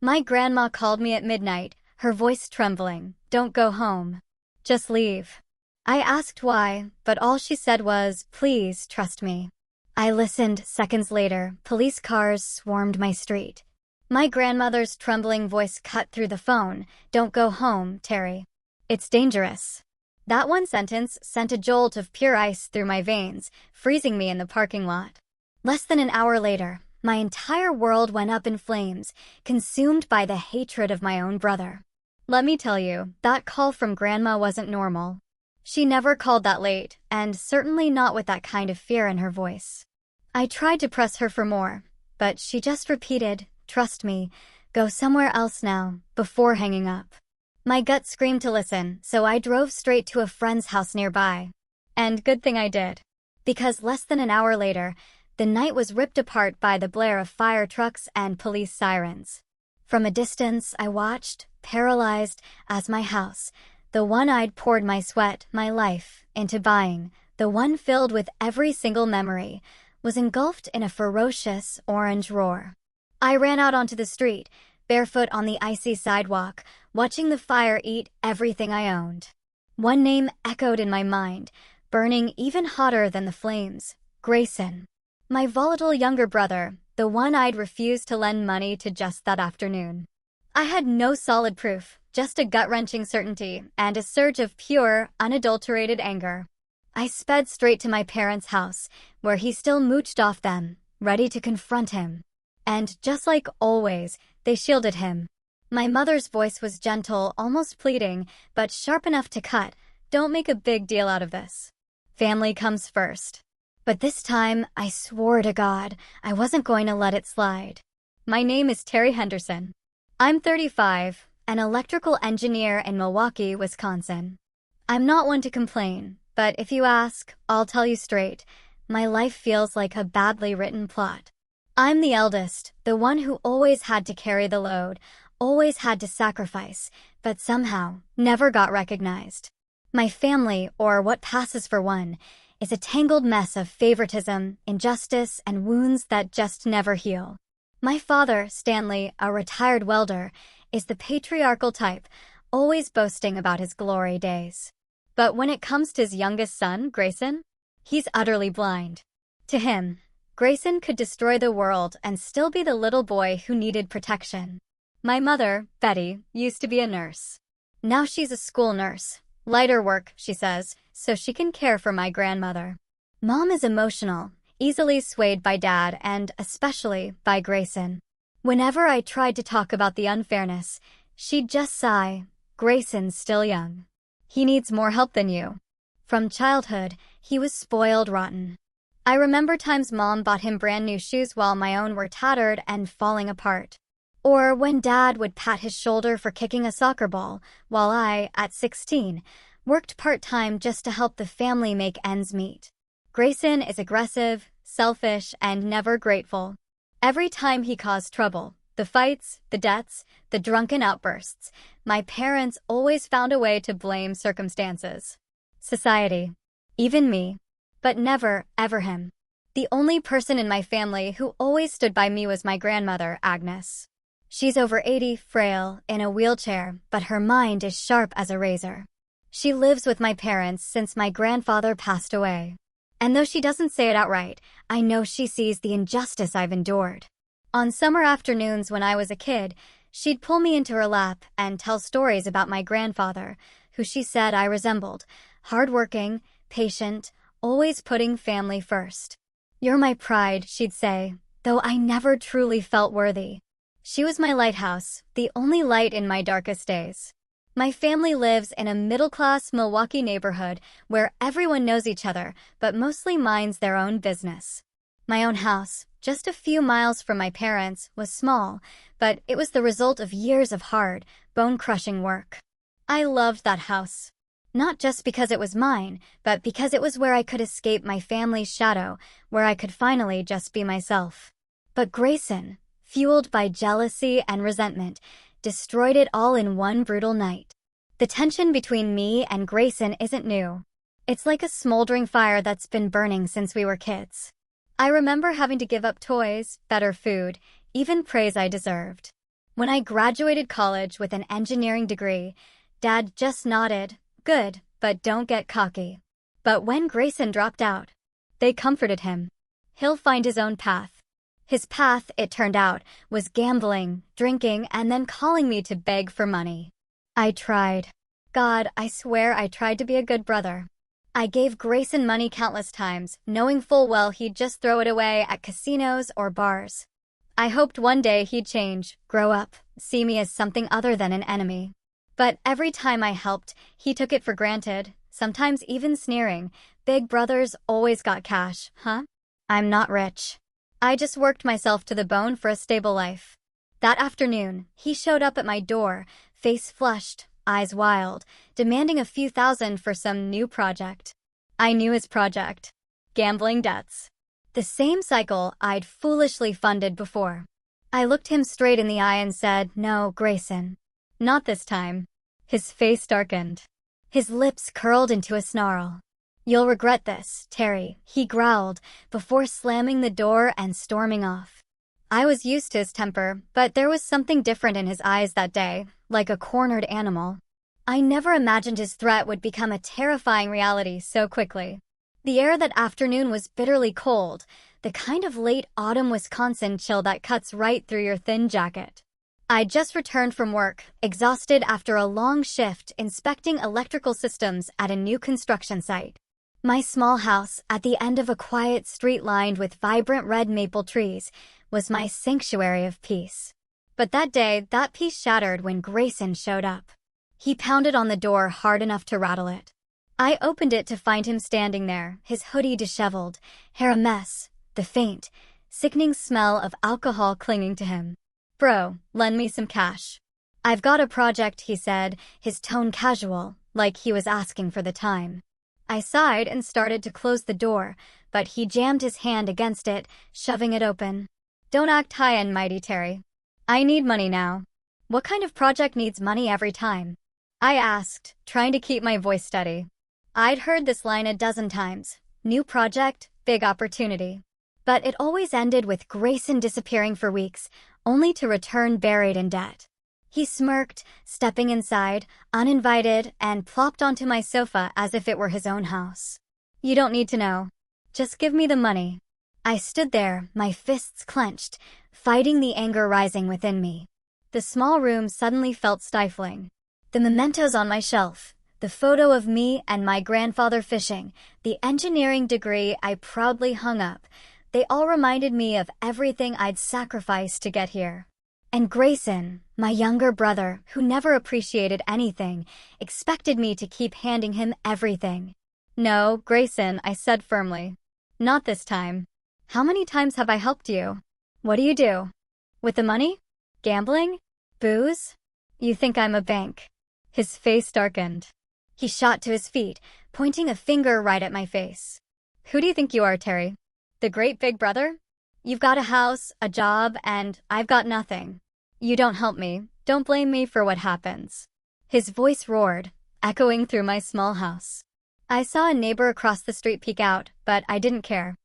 My grandma called me at midnight, her voice trembling. Don't go home. Just leave. I asked why, but all she said was, please trust me. I listened. Seconds later, police cars swarmed my street. My grandmother's trembling voice cut through the phone. Don't go home, Terry. It's dangerous. That one sentence sent a jolt of pure ice through my veins, freezing me in the parking lot. Less than an hour later, my entire world went up in flames, consumed by the hatred of my own brother. Let me tell you, that call from Grandma wasn't normal. She never called that late, and certainly not with that kind of fear in her voice. I tried to press her for more, but she just repeated, trust me, go somewhere else now, before hanging up. My gut screamed to listen, so I drove straight to a friend's house nearby. And good thing I did. Because less than an hour later, the night was ripped apart by the blare of fire trucks and police sirens. From a distance, I watched, paralyzed, as my house, the one I'd poured my sweat, my life, into buying, the one filled with every single memory, was engulfed in a ferocious orange roar. I ran out onto the street, barefoot on the icy sidewalk, watching the fire eat everything I owned. One name echoed in my mind, burning even hotter than the flames: Grayson. My volatile younger brother, the one I'd refused to lend money to just that afternoon. I had no solid proof, just a gut-wrenching certainty and a surge of pure, unadulterated anger. I sped straight to my parents' house, where he still mooched off them, ready to confront him. And just like always, they shielded him. My mother's voice was gentle, almost pleading, but sharp enough to cut. Don't make a big deal out of this. Family comes first. But this time, I swore to God, I wasn't going to let it slide. My name is Terry Henderson. I'm 35, an electrical engineer in Milwaukee, Wisconsin. I'm not one to complain, but if you ask, I'll tell you straight, my life feels like a badly written plot. I'm the eldest, the one who always had to carry the load, always had to sacrifice, but somehow never got recognized. My family, or what passes for one, is a tangled mess of favoritism, injustice, and wounds that just never heal. My father, Stanley, a retired welder, is the patriarchal type, always boasting about his glory days. But when it comes to his youngest son, Grayson, he's utterly blind. To him, Grayson could destroy the world and still be the little boy who needed protection. My mother, Betty, used to be a nurse. Now she's a school nurse. Lighter work, she says, so she can care for my grandmother. Mom is emotional, easily swayed by Dad and especially by Grayson. Whenever I tried to talk about the unfairness, she'd just sigh, Grayson's still young. He needs more help than you. From childhood, he was spoiled rotten. I remember times Mom bought him brand new shoes while my own were tattered and falling apart. Or when Dad would pat his shoulder for kicking a soccer ball, while I, at 16, worked part-time just to help the family make ends meet. Grayson is aggressive, selfish, and never grateful. Every time he caused trouble, the fights, the debts, the drunken outbursts, my parents always found a way to blame circumstances. Society. Even me. But never, ever him. The only person in my family who always stood by me was my grandmother, Agnes. She's over 80, frail, in a wheelchair, but her mind is sharp as a razor. She lives with my parents since my grandfather passed away. And though she doesn't say it outright, I know she sees the injustice I've endured. On summer afternoons when I was a kid, she'd pull me into her lap and tell stories about my grandfather, who she said I resembled, hardworking, patient, always putting family first. You're my pride, she'd say, though I never truly felt worthy. She was my lighthouse, the only light in my darkest days. My family lives in a middle-class Milwaukee neighborhood where everyone knows each other, but mostly minds their own business. My own house, just a few miles from my parents, was small, but it was the result of years of hard, bone-crushing work. I loved that house. Not just because it was mine, but because it was where I could escape my family's shadow, where I could finally just be myself. But Grayson, fueled by jealousy and resentment, destroyed it all in one brutal night. The tension between me and Grayson isn't new. It's like a smoldering fire that's been burning since we were kids. I remember having to give up toys, better food, even praise I deserved. When I graduated college with an engineering degree, Dad just nodded, "Good, but don't get cocky." But when Grayson dropped out, they comforted him. He'll find his own path. His path, it turned out, was gambling, drinking, and then calling me to beg for money. I tried. God, I swear I tried to be a good brother. I gave Grayson money countless times, knowing full well he'd just throw it away at casinos or bars. I hoped one day he'd change, grow up, see me as something other than an enemy. But every time I helped, he took it for granted, sometimes even sneering. Big brothers always got cash, huh? I'm not rich. I just worked myself to the bone for a stable life. That afternoon, he showed up at my door, face flushed, eyes wild, demanding a few thousand for some new project. I knew his project. Gambling debts. The same cycle I'd foolishly funded before. I looked him straight in the eye and said, "No, Grayson. Not this time." His face darkened. His lips curled into a snarl. "You'll regret this, Terry," he growled, before slamming the door and storming off. I was used to his temper, but there was something different in his eyes that day, like a cornered animal. I never imagined his threat would become a terrifying reality so quickly. The air that afternoon was bitterly cold, the kind of late autumn Wisconsin chill that cuts right through your thin jacket. I'd just returned from work, exhausted after a long shift inspecting electrical systems at a new construction site. My small house, at the end of a quiet street lined with vibrant red maple trees, was my sanctuary of peace. But that day, that peace shattered when Grayson showed up. He pounded on the door hard enough to rattle it. I opened it to find him standing there, his hoodie disheveled, hair a mess, the faint, sickening smell of alcohol clinging to him. "Bro, lend me some cash." "I've got a project," he said, his tone casual, like he was asking for the time. I sighed and started to close the door, but he jammed his hand against it, shoving it open. "Don't act high and mighty, Terry. I need money now." "What kind of project needs money every time?" I asked, trying to keep my voice steady. I'd heard this line a dozen times. New project, big opportunity. But it always ended with Grayson disappearing for weeks, only to return buried in debt. He smirked, stepping inside, uninvited, and plopped onto my sofa as if it were his own house. "You don't need to know. Just give me the money." I stood there, my fists clenched, fighting the anger rising within me. The small room suddenly felt stifling. The mementos on my shelf, the photo of me and my grandfather fishing, the engineering degree I proudly hung up, they all reminded me of everything I'd sacrificed to get here. And Grayson, my younger brother, who never appreciated anything, expected me to keep handing him everything. "No, Grayson," I said firmly. "Not this time. How many times have I helped you? What do you do? With the money? Gambling? Booze? You think I'm a bank?" His face darkened. He shot to his feet, pointing a finger right at my face. "Who do you think you are, Terry? The great big brother? You've got a house, a job, and I've got nothing. You don't help me, don't blame me for what happens." His voice roared, echoing through my small house. I saw a neighbor across the street peek out, but I didn't care.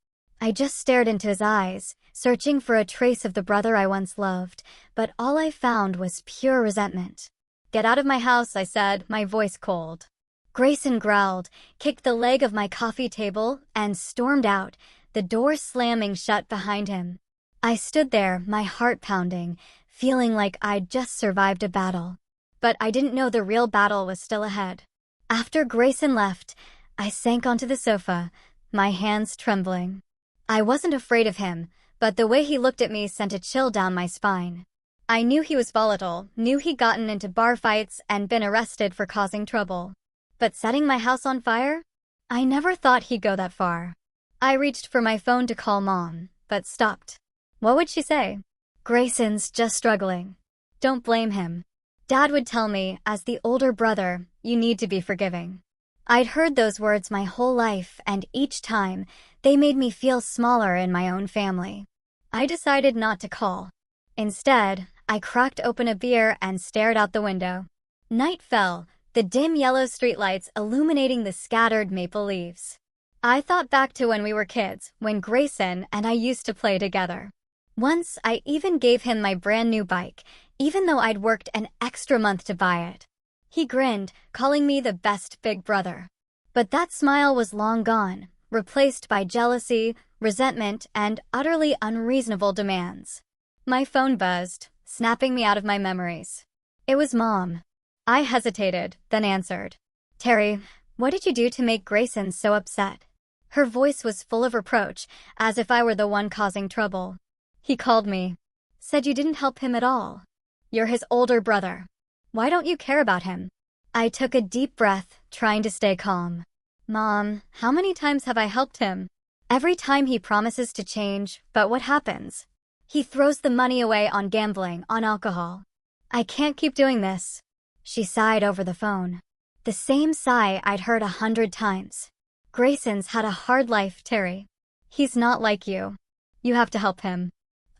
I just stared into his eyes, searching for a trace of the brother I once loved, but all I found was pure resentment. "Get out of my house," I said, my voice cold. Grayson growled, kicked the leg of my coffee table, and stormed out, the door slamming shut behind him. I stood there, my heart pounding, feeling like I'd just survived a battle. But I didn't know the real battle was still ahead. After Grayson left, I sank onto the sofa, my hands trembling. I wasn't afraid of him, but the way he looked at me sent a chill down my spine. I knew he was volatile, knew he'd gotten into bar fights and been arrested for causing trouble. But setting my house on fire? I never thought he'd go that far. I reached for my phone to call Mom, but stopped. What would she say? "Grayson's just struggling. Don't blame him." Dad would tell me, as the older brother, "You need to be forgiving." I'd heard those words my whole life, and each time, they made me feel smaller in my own family. I decided not to call. Instead, I cracked open a beer and stared out the window. Night fell, the dim yellow streetlights illuminating the scattered maple leaves. I thought back to when we were kids, when Grayson and I used to play together. Once, I even gave him my brand new bike, even though I'd worked an extra month to buy it. He grinned, calling me the best big brother. But that smile was long gone, replaced by jealousy, resentment, and utterly unreasonable demands. My phone buzzed, snapping me out of my memories. It was Mom. I hesitated, then answered. "Terry, what did you do to make Grayson so upset?" Her voice was full of reproach, as if I were the one causing trouble. "He called me. Said you didn't help him at all. You're his older brother. Why don't you care about him?" I took a deep breath, trying to stay calm. "Mom, how many times have I helped him? Every time he promises to change, but what happens? He throws the money away on gambling, on alcohol. I can't keep doing this." She sighed over the phone. The same sigh I'd heard 100 times. "Grayson's had a hard life, Terry. He's not like you. You have to help him."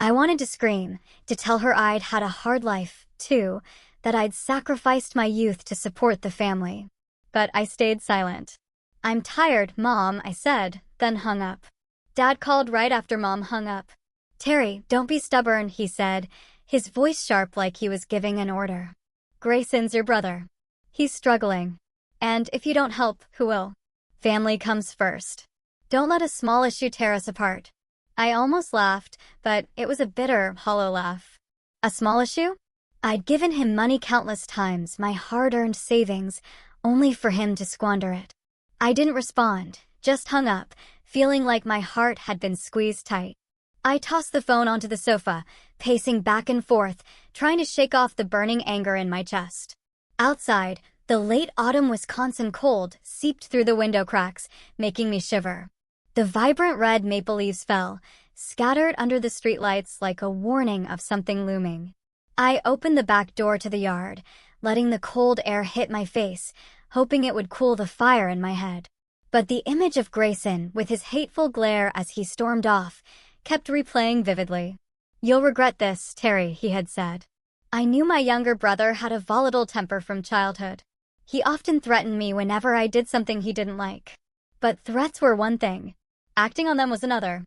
I wanted to scream, to tell her I'd had a hard life, too, that I'd sacrificed my youth to support the family. But I stayed silent. "I'm tired, Mom," I said, then hung up. Dad called right after Mom hung up. "Terry, don't be stubborn," he said, his voice sharp like he was giving an order. "Grayson's your brother. He's struggling. And if you don't help, who will? Family comes first. Don't let a small issue tear us apart." I almost laughed, but it was a bitter, hollow laugh. A small issue? I'd given him money countless times, my hard-earned savings, only for him to squander it. I didn't respond, just hung up, feeling like my heart had been squeezed tight. I tossed the phone onto the sofa, pacing back and forth, trying to shake off the burning anger in my chest. Outside, the late autumn Wisconsin cold seeped through the window cracks, making me shiver. The vibrant red maple leaves fell, scattered under the streetlights like a warning of something looming. I opened the back door to the yard, letting the cold air hit my face, hoping it would cool the fire in my head. But the image of Grayson, with his hateful glare as he stormed off, kept replaying vividly. "You'll regret this, Terry," he had said. I knew my younger brother had a volatile temper from childhood. He often threatened me whenever I did something he didn't like. But threats were one thing. Acting on them was another.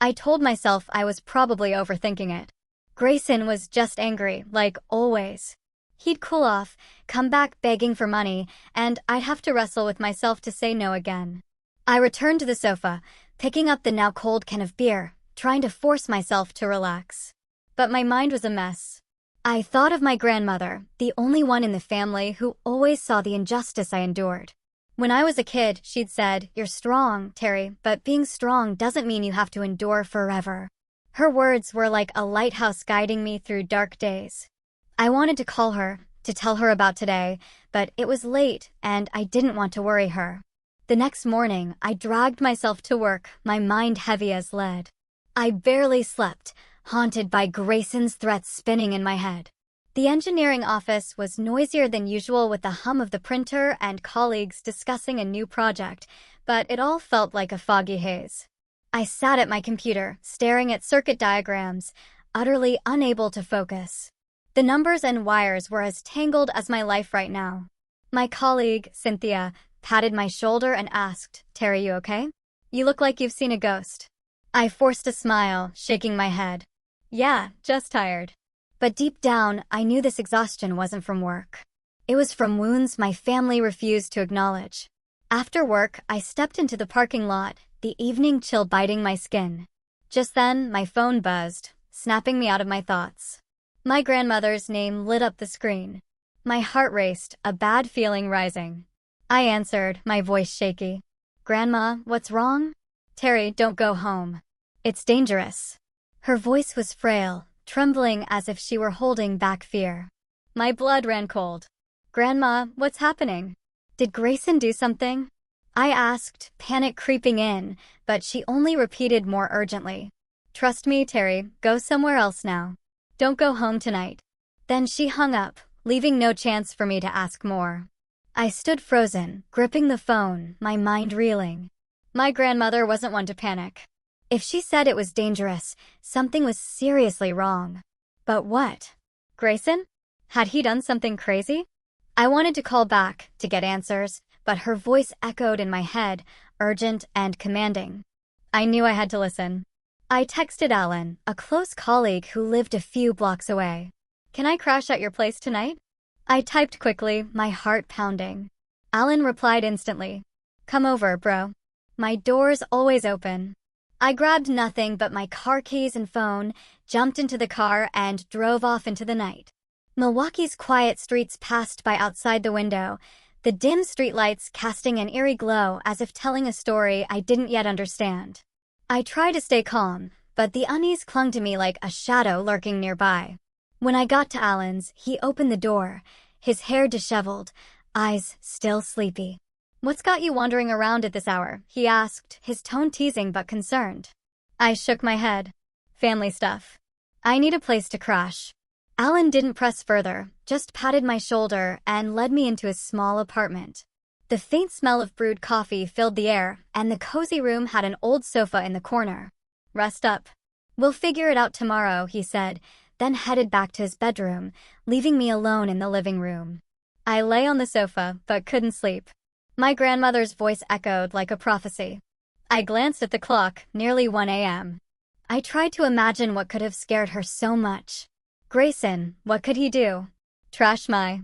I told myself I was probably overthinking it. Grayson was just angry, like always. He'd cool off, come back begging for money, and I'd have to wrestle with myself to say no again. I returned to the sofa, picking up the now cold can of beer, trying to force myself to relax. But my mind was a mess. I thought of my grandmother, the only one in the family who always saw the injustice I endured. When I was a kid, she'd said, "You're strong, Terry, but being strong doesn't mean you have to endure forever." Her words were like a lighthouse guiding me through dark days. I wanted to call her, to tell her about today, but it was late and I didn't want to worry her. The next morning, I dragged myself to work, my mind heavy as lead. I barely slept, haunted by Grayson's threats spinning in my head. The engineering office was noisier than usual with the hum of the printer and colleagues discussing a new project, but it all felt like a foggy haze. I sat at my computer, staring at circuit diagrams, utterly unable to focus. The numbers and wires were as tangled as my life right now. My colleague, Cynthia, patted my shoulder and asked, "Terry, you okay? You look like you've seen a ghost." I forced a smile, shaking my head. "Yeah, just tired." But deep down, I knew this exhaustion wasn't from work. It was from wounds my family refused to acknowledge. After work, I stepped into the parking lot, the evening chill biting my skin. Just then, my phone buzzed, snapping me out of my thoughts. My grandmother's name lit up the screen. My heart raced, a bad feeling rising. I answered, my voice shaky. "Grandma, what's wrong?" "Terry, don't go home. It's dangerous." Her voice was frail, trembling as if she were holding back fear. My blood ran cold. "Grandma, what's happening? Did Grayson do something?" I asked, panic creeping in, but she only repeated more urgently. "Trust me, Terry, go somewhere else now. Don't go home tonight." Then she hung up, leaving no chance for me to ask more. I stood frozen, gripping the phone, my mind reeling. My grandmother wasn't one to panic. If she said it was dangerous, something was seriously wrong. But what? Grayson? Had he done something crazy? I wanted to call back, to get answers, but her voice echoed in my head, urgent and commanding. I knew I had to listen. I texted Alan, a close colleague who lived a few blocks away. Can I crash at your place tonight? I typed quickly, my heart pounding. Alan replied instantly. Come over, bro. My door's always open. I grabbed nothing but my car keys and phone, jumped into the car, and drove off into the night. Milwaukee's quiet streets passed by outside the window, the dim streetlights casting an eerie glow as if telling a story I didn't yet understand. I tried to stay calm, but the unease clung to me like a shadow lurking nearby. When I got to Alan's, he opened the door, his hair disheveled, eyes still sleepy. What's got you wandering around at this hour? He asked, his tone teasing but concerned. I shook my head. Family stuff. I need a place to crash. Alan didn't press further, just patted my shoulder and led me into his small apartment. The faint smell of brewed coffee filled the air, and the cozy room had an old sofa in the corner. Rest up. We'll figure it out tomorrow, he said, then headed back to his bedroom, leaving me alone in the living room. I lay on the sofa, but couldn't sleep. My grandmother's voice echoed like a prophecy. I glanced at the clock, nearly 1 a.m. I tried to imagine what could have scared her so much. Grayson, what could he do? Trash my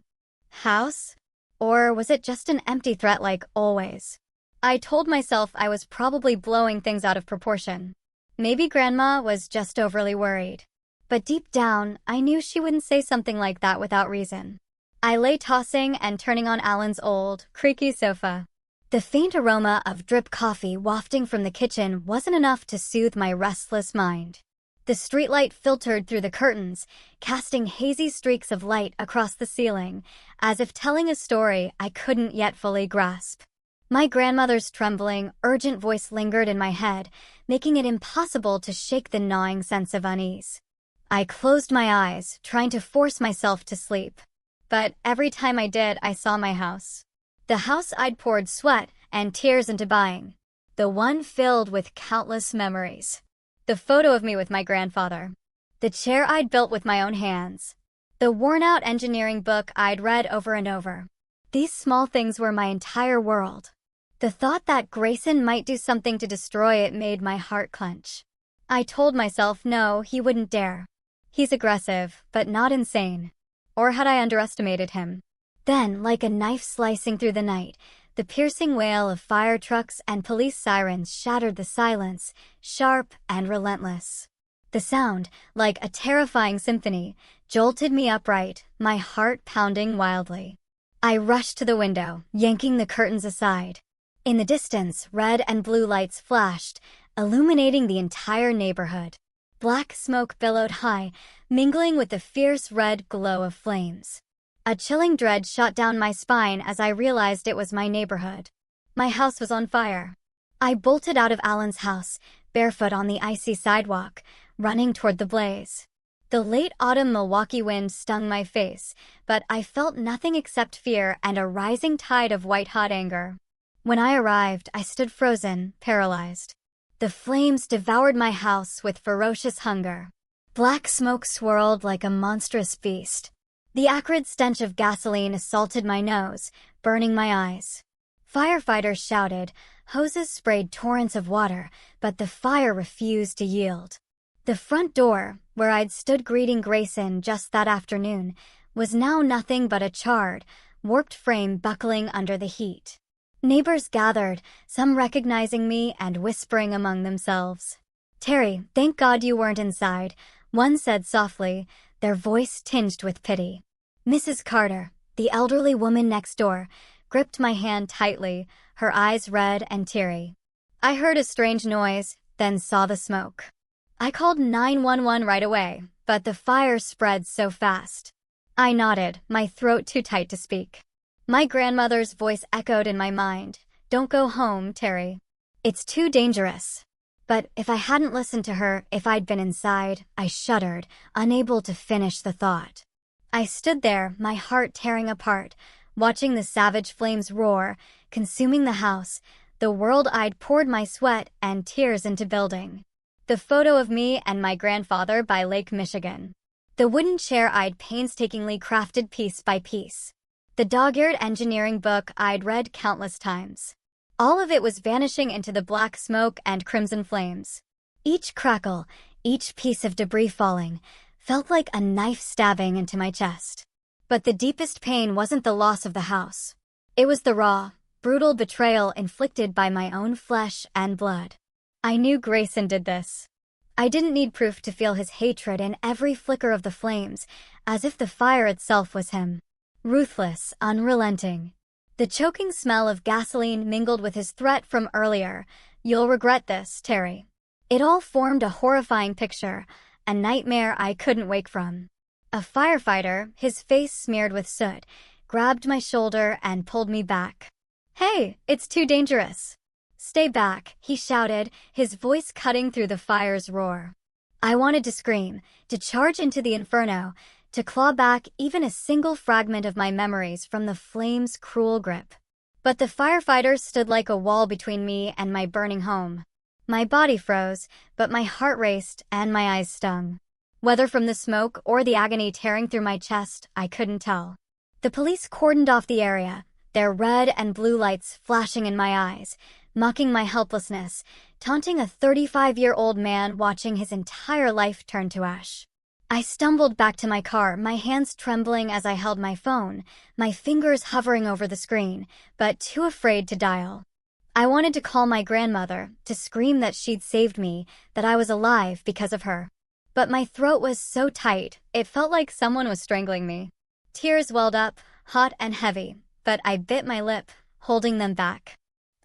house? Or was it just an empty threat like always? I told myself I was probably blowing things out of proportion. Maybe Grandma was just overly worried. But deep down, I knew she wouldn't say something like that without reason. I lay tossing and turning on Alan's old, creaky sofa. The faint aroma of drip coffee wafting from the kitchen wasn't enough to soothe my restless mind. The streetlight filtered through the curtains, casting hazy streaks of light across the ceiling, as if telling a story I couldn't yet fully grasp. My grandmother's trembling, urgent voice lingered in my head, making it impossible to shake the gnawing sense of unease. I closed my eyes, trying to force myself to sleep. But every time I did, I saw my house. The house I'd poured sweat and tears into buying. The one filled with countless memories. The photo of me with my grandfather. The chair I'd built with my own hands. The worn-out engineering book I'd read over and over. These small things were my entire world. The thought that Grayson might do something to destroy it made my heart clench. I told myself no, he wouldn't dare. He's aggressive, but not insane. Or had I underestimated him? Then, like a knife slicing through the night, the piercing wail of fire trucks and police sirens shattered the silence, sharp and relentless. The sound, like a terrifying symphony, jolted me upright, my heart pounding wildly. I rushed to the window, yanking the curtains aside. In the distance, red and blue lights flashed, illuminating the entire neighborhood. Black smoke billowed high, mingling with the fierce red glow of flames. A chilling dread shot down my spine as I realized it was my neighborhood. My house was on fire. I bolted out of Alan's house, barefoot on the icy sidewalk, running toward the blaze. The late autumn Milwaukee wind stung my face, but I felt nothing except fear and a rising tide of white-hot anger. When I arrived, I stood frozen, paralyzed. The flames devoured my house with ferocious hunger. Black smoke swirled like a monstrous beast. The acrid stench of gasoline assaulted my nose, burning my eyes. Firefighters shouted, hoses sprayed torrents of water, but the fire refused to yield. The front door, where I'd stood greeting Grayson just that afternoon, was now nothing but a charred, warped frame buckling under the heat. Neighbors gathered, some recognizing me and whispering among themselves. "Terry, thank God you weren't inside," one said softly, their voice tinged with pity. Mrs. Carter, the elderly woman next door, gripped my hand tightly, her eyes red and teary. I heard a strange noise, then saw the smoke. I called 911 right away, but the fire spread so fast. I nodded, my throat too tight to speak. My grandmother's voice echoed in my mind. "Don't go home, Terry. It's too dangerous." But if I hadn't listened to her, if I'd been inside, I shuddered, unable to finish the thought. I stood there, my heart tearing apart, watching the savage flames roar, consuming the house, the world I'd poured my sweat and tears into building. The photo of me and my grandfather by Lake Michigan. The wooden chair I'd painstakingly crafted piece by piece. The dog-eared engineering book I'd read countless times. All of it was vanishing into the black smoke and crimson flames. Each crackle, each piece of debris falling, felt like a knife stabbing into my chest. But the deepest pain wasn't the loss of the house. It was the raw, brutal betrayal inflicted by my own flesh and blood. I knew Grayson did this. I didn't need proof to feel his hatred in every flicker of the flames, as if the fire itself was him. Ruthless, unrelenting. The choking smell of gasoline mingled with his threat from earlier. "You'll regret this, Terry." It all formed a horrifying picture, a nightmare I couldn't wake from. A firefighter, his face smeared with soot, grabbed my shoulder and pulled me back. "Hey, it's too dangerous." "Stay back," he shouted, his voice cutting through the fire's roar. I wanted to scream, to charge into the inferno, to claw back even a single fragment of my memories from the flames' cruel grip. But the firefighters stood like a wall between me and my burning home. My body froze, but my heart raced and my eyes stung. Whether from the smoke or the agony tearing through my chest, I couldn't tell. The police cordoned off the area, their red and blue lights flashing in my eyes, mocking my helplessness, taunting a 35-year-old man watching his entire life turn to ash. I stumbled back to my car, my hands trembling as I held my phone, my fingers hovering over the screen, but too afraid to dial. I wanted to call my grandmother, to scream that she'd saved me, that I was alive because of her. But my throat was so tight, it felt like someone was strangling me. Tears welled up, hot and heavy, but I bit my lip, holding them back.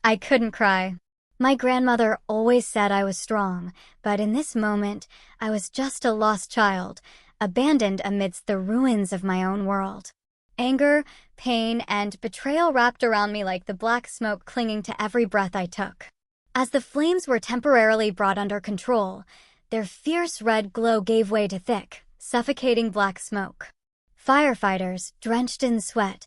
I couldn't cry. My grandmother always said I was strong, but in this moment, I was just a lost child, abandoned amidst the ruins of my own world. Anger, pain, and betrayal wrapped around me like the black smoke clinging to every breath I took. As the flames were temporarily brought under control, their fierce red glow gave way to thick, suffocating black smoke. Firefighters, drenched in sweat,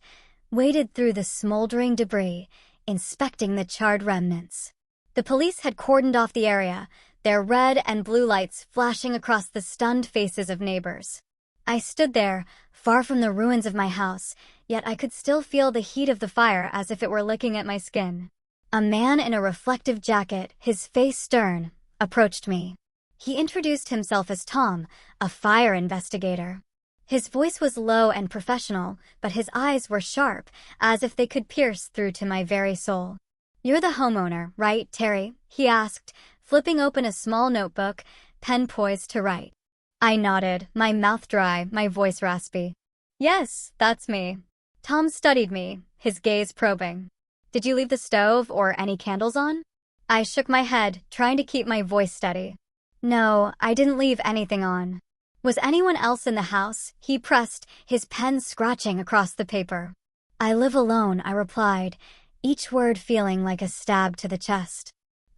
waded through the smoldering debris, inspecting the charred remnants. The police had cordoned off the area, their red and blue lights flashing across the stunned faces of neighbors. I stood there, far from the ruins of my house, yet I could still feel the heat of the fire as if it were licking at my skin. A man in a reflective jacket, his face stern, approached me. He introduced himself as Tom, a fire investigator. His voice was low and professional, but his eyes were sharp, as if they could pierce through to my very soul. "You're the homeowner, right, Terry?" he asked, flipping open a small notebook, pen poised to write. I nodded, my mouth dry, my voice raspy. "Yes, that's me." Tom studied me, his gaze probing. "Did you leave the stove or any candles on?" I shook my head, trying to keep my voice steady. "No, I didn't leave anything on." "Was anyone else in the house?" he pressed, his pen scratching across the paper. "I live alone," I replied, each word feeling like a stab to the chest.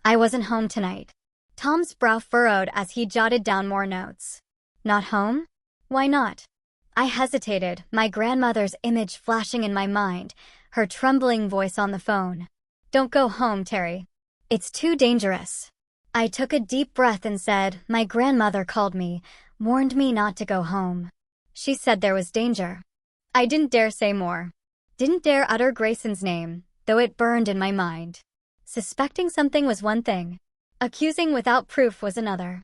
"I wasn't home tonight." Tom's brow furrowed as he jotted down more notes. "Not home? Why not?" I hesitated, my grandmother's image flashing in my mind, her trembling voice on the phone. "Don't go home, Terry. It's too dangerous." I took a deep breath and said, "My grandmother called me, warned me not to go home. She said there was danger." I didn't dare say more. Didn't dare utter Grayson's name, though it burned in my mind. Suspecting something was one thing. Accusing without proof was another.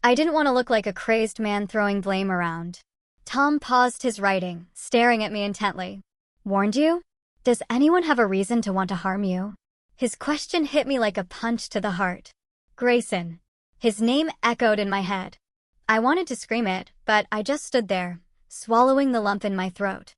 I didn't want to look like a crazed man throwing blame around. Tom paused his writing, staring at me intently. "Warned you? Does anyone have a reason to want to harm you?" His question hit me like a punch to the heart. Grayson. His name echoed in my head. I wanted to scream it, but I just stood there, swallowing the lump in my throat.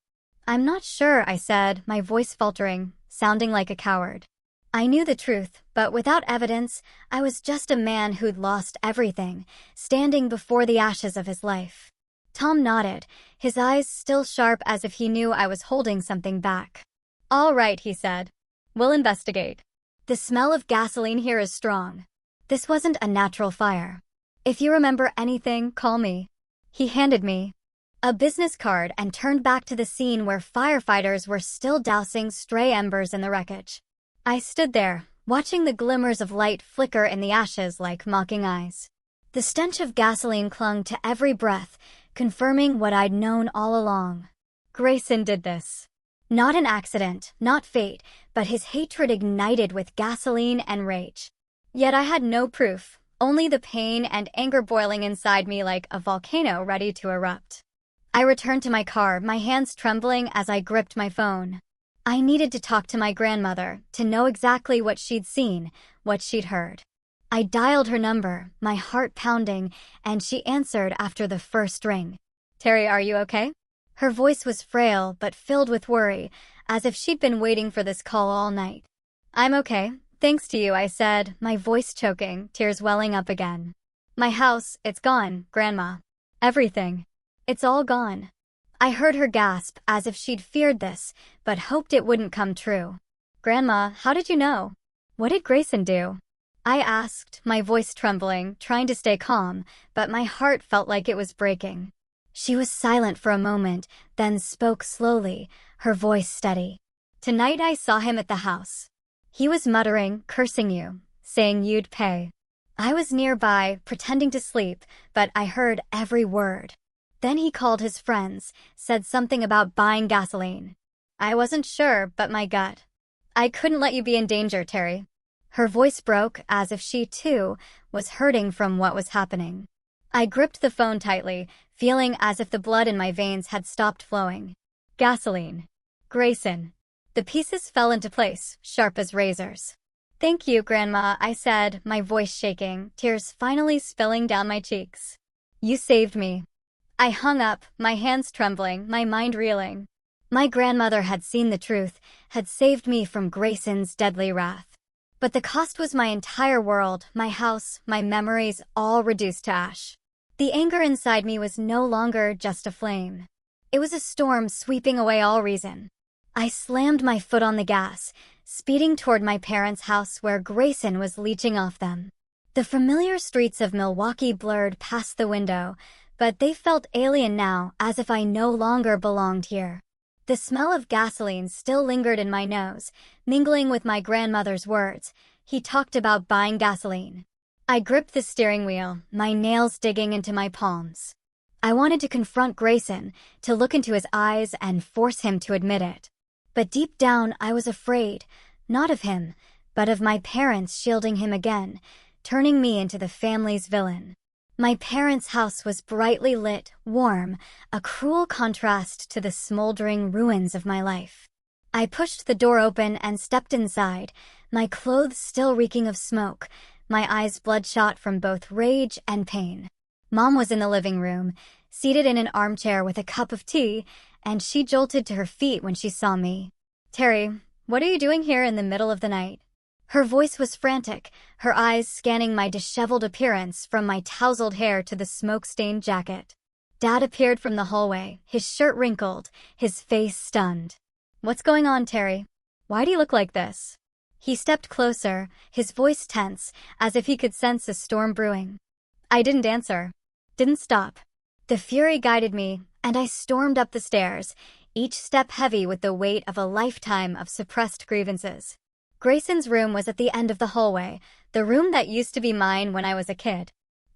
"I'm not sure," I said, my voice faltering, sounding like a coward. I knew the truth, but without evidence, I was just a man who'd lost everything, standing before the ashes of his life. Tom nodded, his eyes still sharp as if he knew I was holding something back. "All right," he said. "We'll investigate. The smell of gasoline here is strong. This wasn't a natural fire. If you remember anything, call me." He handed me a business card and turned back to the scene where firefighters were still dousing stray embers in the wreckage. I stood there, watching the glimmers of light flicker in the ashes like mocking eyes. The stench of gasoline clung to every breath, confirming what I'd known all along. Grayson did this. Not an accident, not fate, but his hatred ignited with gasoline and rage. Yet I had no proof, only the pain and anger boiling inside me like a volcano ready to erupt. I returned to my car, my hands trembling as I gripped my phone. I needed to talk to my grandmother, to know exactly what she'd seen, what she'd heard. I dialed her number, my heart pounding, and she answered after the first ring. "Terry, are you okay?" Her voice was frail but filled with worry, as if she'd been waiting for this call all night. "I'm okay, thanks to you," I said, my voice choking, tears welling up again. "My house, it's gone, Grandma. Everything. It's all gone." I heard her gasp as if she'd feared this, but hoped it wouldn't come true. "Grandma, how did you know? What did Grayson do?" I asked, my voice trembling, trying to stay calm, but my heart felt like it was breaking. She was silent for a moment, then spoke slowly, her voice steady. "Tonight I saw him at the house. He was muttering, cursing you, saying you'd pay. I was nearby, pretending to sleep, but I heard every word. Then he called his friends, said something about buying gasoline. I wasn't sure, but my gut. I couldn't let you be in danger, Terry." Her voice broke as if she, too, was hurting from what was happening. I gripped the phone tightly, feeling as if the blood in my veins had stopped flowing. Gasoline. Grayson. The pieces fell into place, sharp as razors. "Thank you, Grandma," I said, my voice shaking, tears finally spilling down my cheeks. "You saved me." I hung up, my hands trembling, my mind reeling. My grandmother had seen the truth, had saved me from Grayson's deadly wrath. But the cost was my entire world, my house, my memories, all reduced to ash. The anger inside me was no longer just a flame. It was a storm sweeping away all reason. I slammed my foot on the gas, speeding toward my parents' house where Grayson was leeching off them. The familiar streets of Milwaukee blurred past the window, but they felt alien now, as if I no longer belonged here. The smell of gasoline still lingered in my nose, mingling with my grandmother's words. He talked about buying gasoline. I gripped the steering wheel, my nails digging into my palms. I wanted to confront Grayson, to look into his eyes and force him to admit it. But deep down, I was afraid, not of him, but of my parents shielding him again, turning me into the family's villain. My parents' house was brightly lit, warm, a cruel contrast to the smoldering ruins of my life. I pushed the door open and stepped inside, my clothes still reeking of smoke, my eyes bloodshot from both rage and pain. Mom was in the living room, seated in an armchair with a cup of tea, and she jolted to her feet when she saw me. "Terry, what are you doing here in the middle of the night?" Her voice was frantic, her eyes scanning my disheveled appearance from my tousled hair to the smoke-stained jacket. Dad appeared from the hallway, his shirt wrinkled, his face stunned. "What's going on, Terry? Why do you look like this?" He stepped closer, his voice tense, as if he could sense a storm brewing. I didn't answer. Didn't stop. The fury guided me, and I stormed up the stairs, each step heavy with the weight of a lifetime of suppressed grievances. Grayson's room was at the end of the hallway, the room that used to be mine when I was a kid.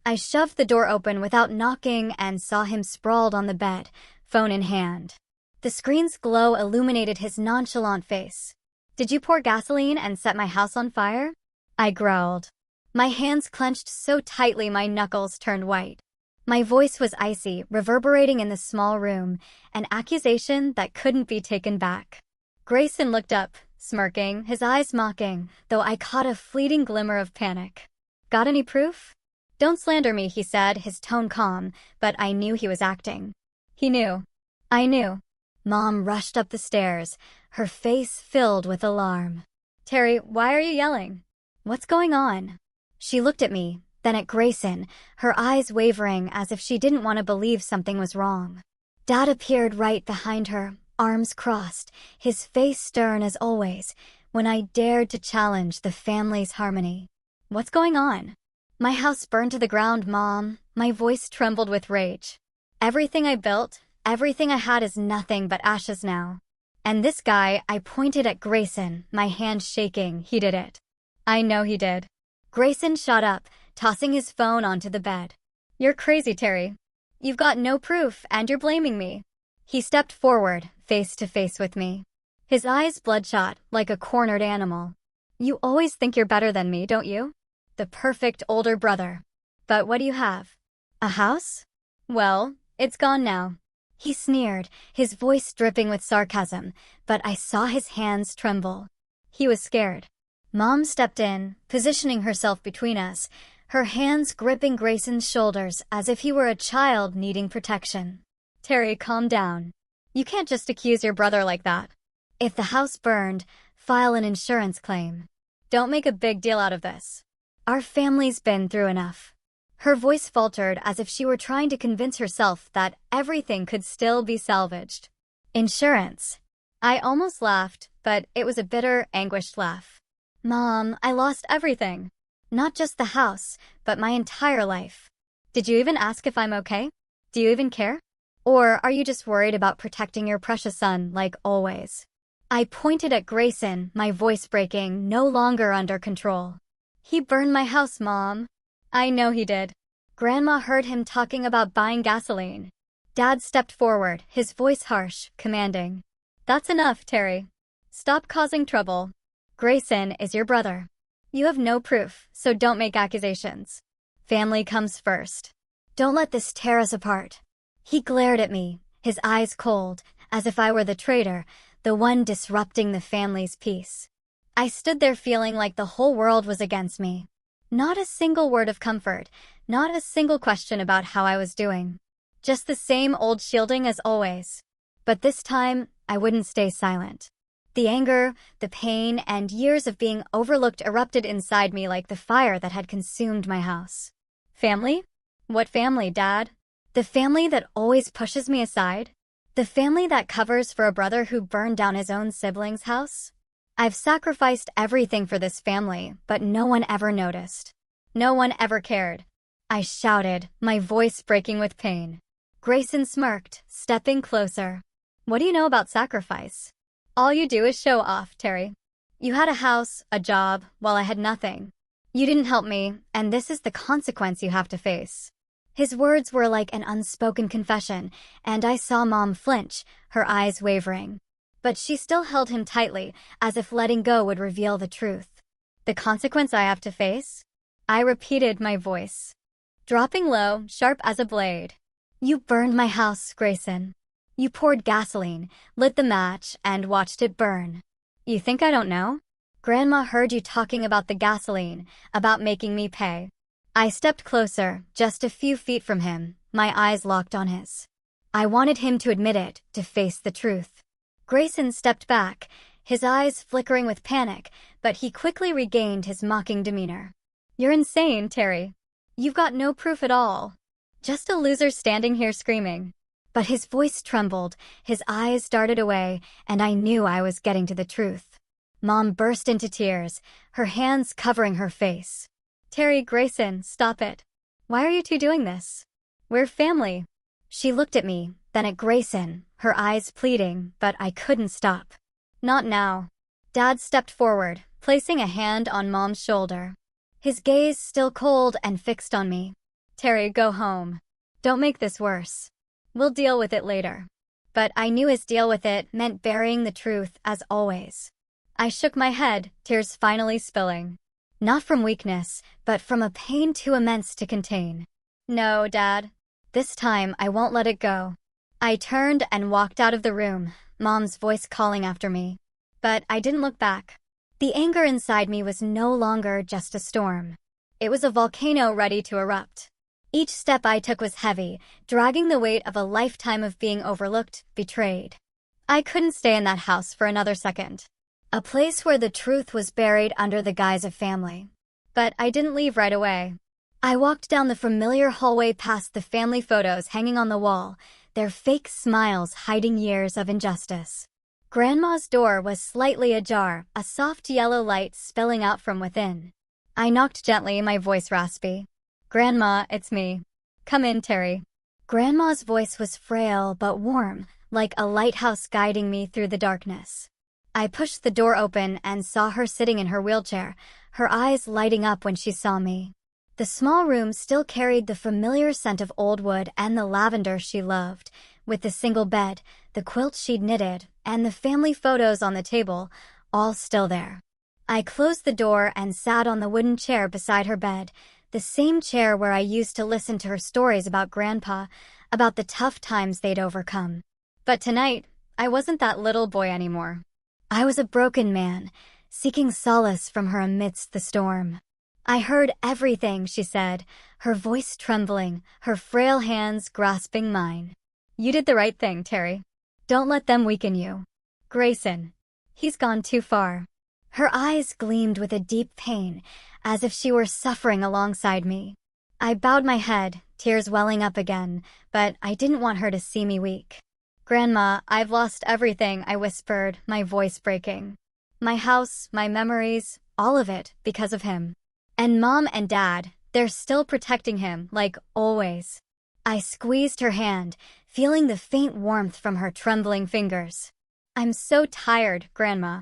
I shoved the door open without knocking and saw him sprawled on the bed, phone in hand. The screen's glow illuminated his nonchalant face. "Did you pour gasoline and set my house on fire?" I growled. My hands clenched so tightly my knuckles turned white. My voice was icy, reverberating in the small room, an accusation that couldn't be taken back. Grayson looked up, smirking, his eyes mocking, though I caught a fleeting glimmer of panic. "Got any proof?" "Don't slander me," he said, his tone calm, but I knew he was acting. He knew. I knew. Mom rushed up the stairs, her face filled with alarm. "Terry, why are you yelling? What's going on?" She looked at me, then at Grayson, her eyes wavering as if she didn't want to believe something was wrong. Dad appeared right behind her, arms crossed, his face stern as always, when I dared to challenge the family's harmony. "What's going on?" "My house burned to the ground, Mom." My voice trembled with rage. "Everything I built, everything I had is nothing but ashes now. And this guy," I pointed at Grayson, my hand shaking, "he did it." "I know he did." Grayson shot up, tossing his phone onto the bed. "You're crazy, Terry. You've got no proof, and you're blaming me." He stepped forward, face to face with me. His eyes bloodshot, like a cornered animal. "You always think you're better than me, don't you? the perfect older brother. But what do you have? A house? Well, it's gone now. He sneered, his voice dripping with sarcasm, but I saw his hands tremble. He was scared. Mom stepped in, positioning herself between us, her hands gripping Grayson's shoulders as if he were a child needing protection. Terry, calm down. You can't just accuse your brother like that. If the house burned, file an insurance claim. Don't make a big deal out of this. Our family's been through enough. Her voice faltered as if she were trying to convince herself that everything could still be salvaged. Insurance. I almost laughed, but it was a bitter, anguished laugh. Mom, I lost everything. Not just the house, but my entire life. Did you even ask if I'm okay? Do you even care? Or are you just worried about protecting your precious son like always? I pointed at Grayson, my voice breaking, no longer under control. He burned my house, Mom. I know he did. Grandma heard him talking about buying gasoline. Dad stepped forward, his voice harsh, commanding. That's enough, Terry. Stop causing trouble. Grayson is your brother. You have no proof, so don't make accusations. Family comes first. Don't let this tear us apart. He glared at me, his eyes cold, as if I were the traitor, the one disrupting the family's peace. I stood there feeling like the whole world was against me. Not a single word of comfort, not a single question about how I was doing. Just the same old shielding as always. But this time, I wouldn't stay silent. The anger, the pain, and years of being overlooked erupted inside me like the fire that had consumed my house. Family? What family, Dad? The family that always pushes me aside? The family that covers for a brother who burned down his own sibling's house? I've sacrificed everything for this family, but no one ever noticed. No one ever cared. I shouted, my voice breaking with pain. Grayson smirked, stepping closer. What do you know about sacrifice? All you do is show off, Terry. You had a house, a job, while I had nothing. You didn't help me, and this is the consequence you have to face. His words were like an unspoken confession, and I saw Mom flinch, her eyes wavering. But she still held him tightly, as if letting go would reveal the truth. The consequence I have to face? I repeated, my voice dropping low, sharp as a blade. You burned my house, Grayson. You poured gasoline, lit the match, and watched it burn. You think I don't know? Grandma heard you talking about the gasoline, about making me pay. I stepped closer, just a few feet from him, my eyes locked on his. I wanted him to admit it, to face the truth. Grayson stepped back, his eyes flickering with panic, but he quickly regained his mocking demeanor. You're insane, Terry. You've got no proof at all. Just a loser standing here screaming. But his voice trembled, his eyes darted away, and I knew I was getting to the truth. Mom burst into tears, her hands covering her face. Terry, Grayson, stop it. Why are you two doing this? We're family. She looked at me, then at Grayson, her eyes pleading, but I couldn't stop. Not now. Dad stepped forward, placing a hand on Mom's shoulder. His gaze still cold and fixed on me. Terry, go home. Don't make this worse. We'll deal with it later. But I knew his deal with it meant burying the truth, as always. I shook my head, tears finally spilling. Not from weakness, but from a pain too immense to contain. No, Dad. This time I won't let it go. I turned and walked out of the room, Mom's voice calling after me. But I didn't look back. The anger inside me was no longer just a storm. It was a volcano ready to erupt. Each step I took was heavy, dragging the weight of a lifetime of being overlooked, betrayed. I couldn't stay in that house for another second. A place where the truth was buried under the guise of family. But I didn't leave right away. I walked down the familiar hallway past the family photos hanging on the wall, their fake smiles hiding years of injustice. Grandma's door was slightly ajar, a soft yellow light spilling out from within. I knocked gently, my voice raspy. Grandma, it's me. Come in, Terry. Grandma's voice was frail but warm, like a lighthouse guiding me through the darkness. I pushed the door open and saw her sitting in her wheelchair, her eyes lighting up when she saw me. The small room still carried the familiar scent of old wood and the lavender she loved, with the single bed, the quilt she'd knitted, and the family photos on the table, all still there. I closed the door and sat on the wooden chair beside her bed, the same chair where I used to listen to her stories about Grandpa, about the tough times they'd overcome. But tonight, I wasn't that little boy anymore. I was a broken man, seeking solace from her amidst the storm. I heard everything she said, her voice trembling, her frail hands grasping mine. You did the right thing, Terry. Don't let them weaken you. Grayson. He's gone too far. Her eyes gleamed with a deep pain, as if she were suffering alongside me. I bowed my head, tears welling up again, but I didn't want her to see me weak. Grandma, I've lost everything, I whispered, my voice breaking. My house, my memories, all of it, because of him. And Mom and Dad, they're still protecting him, like always. I squeezed her hand, feeling the faint warmth from her trembling fingers. I'm so tired, Grandma.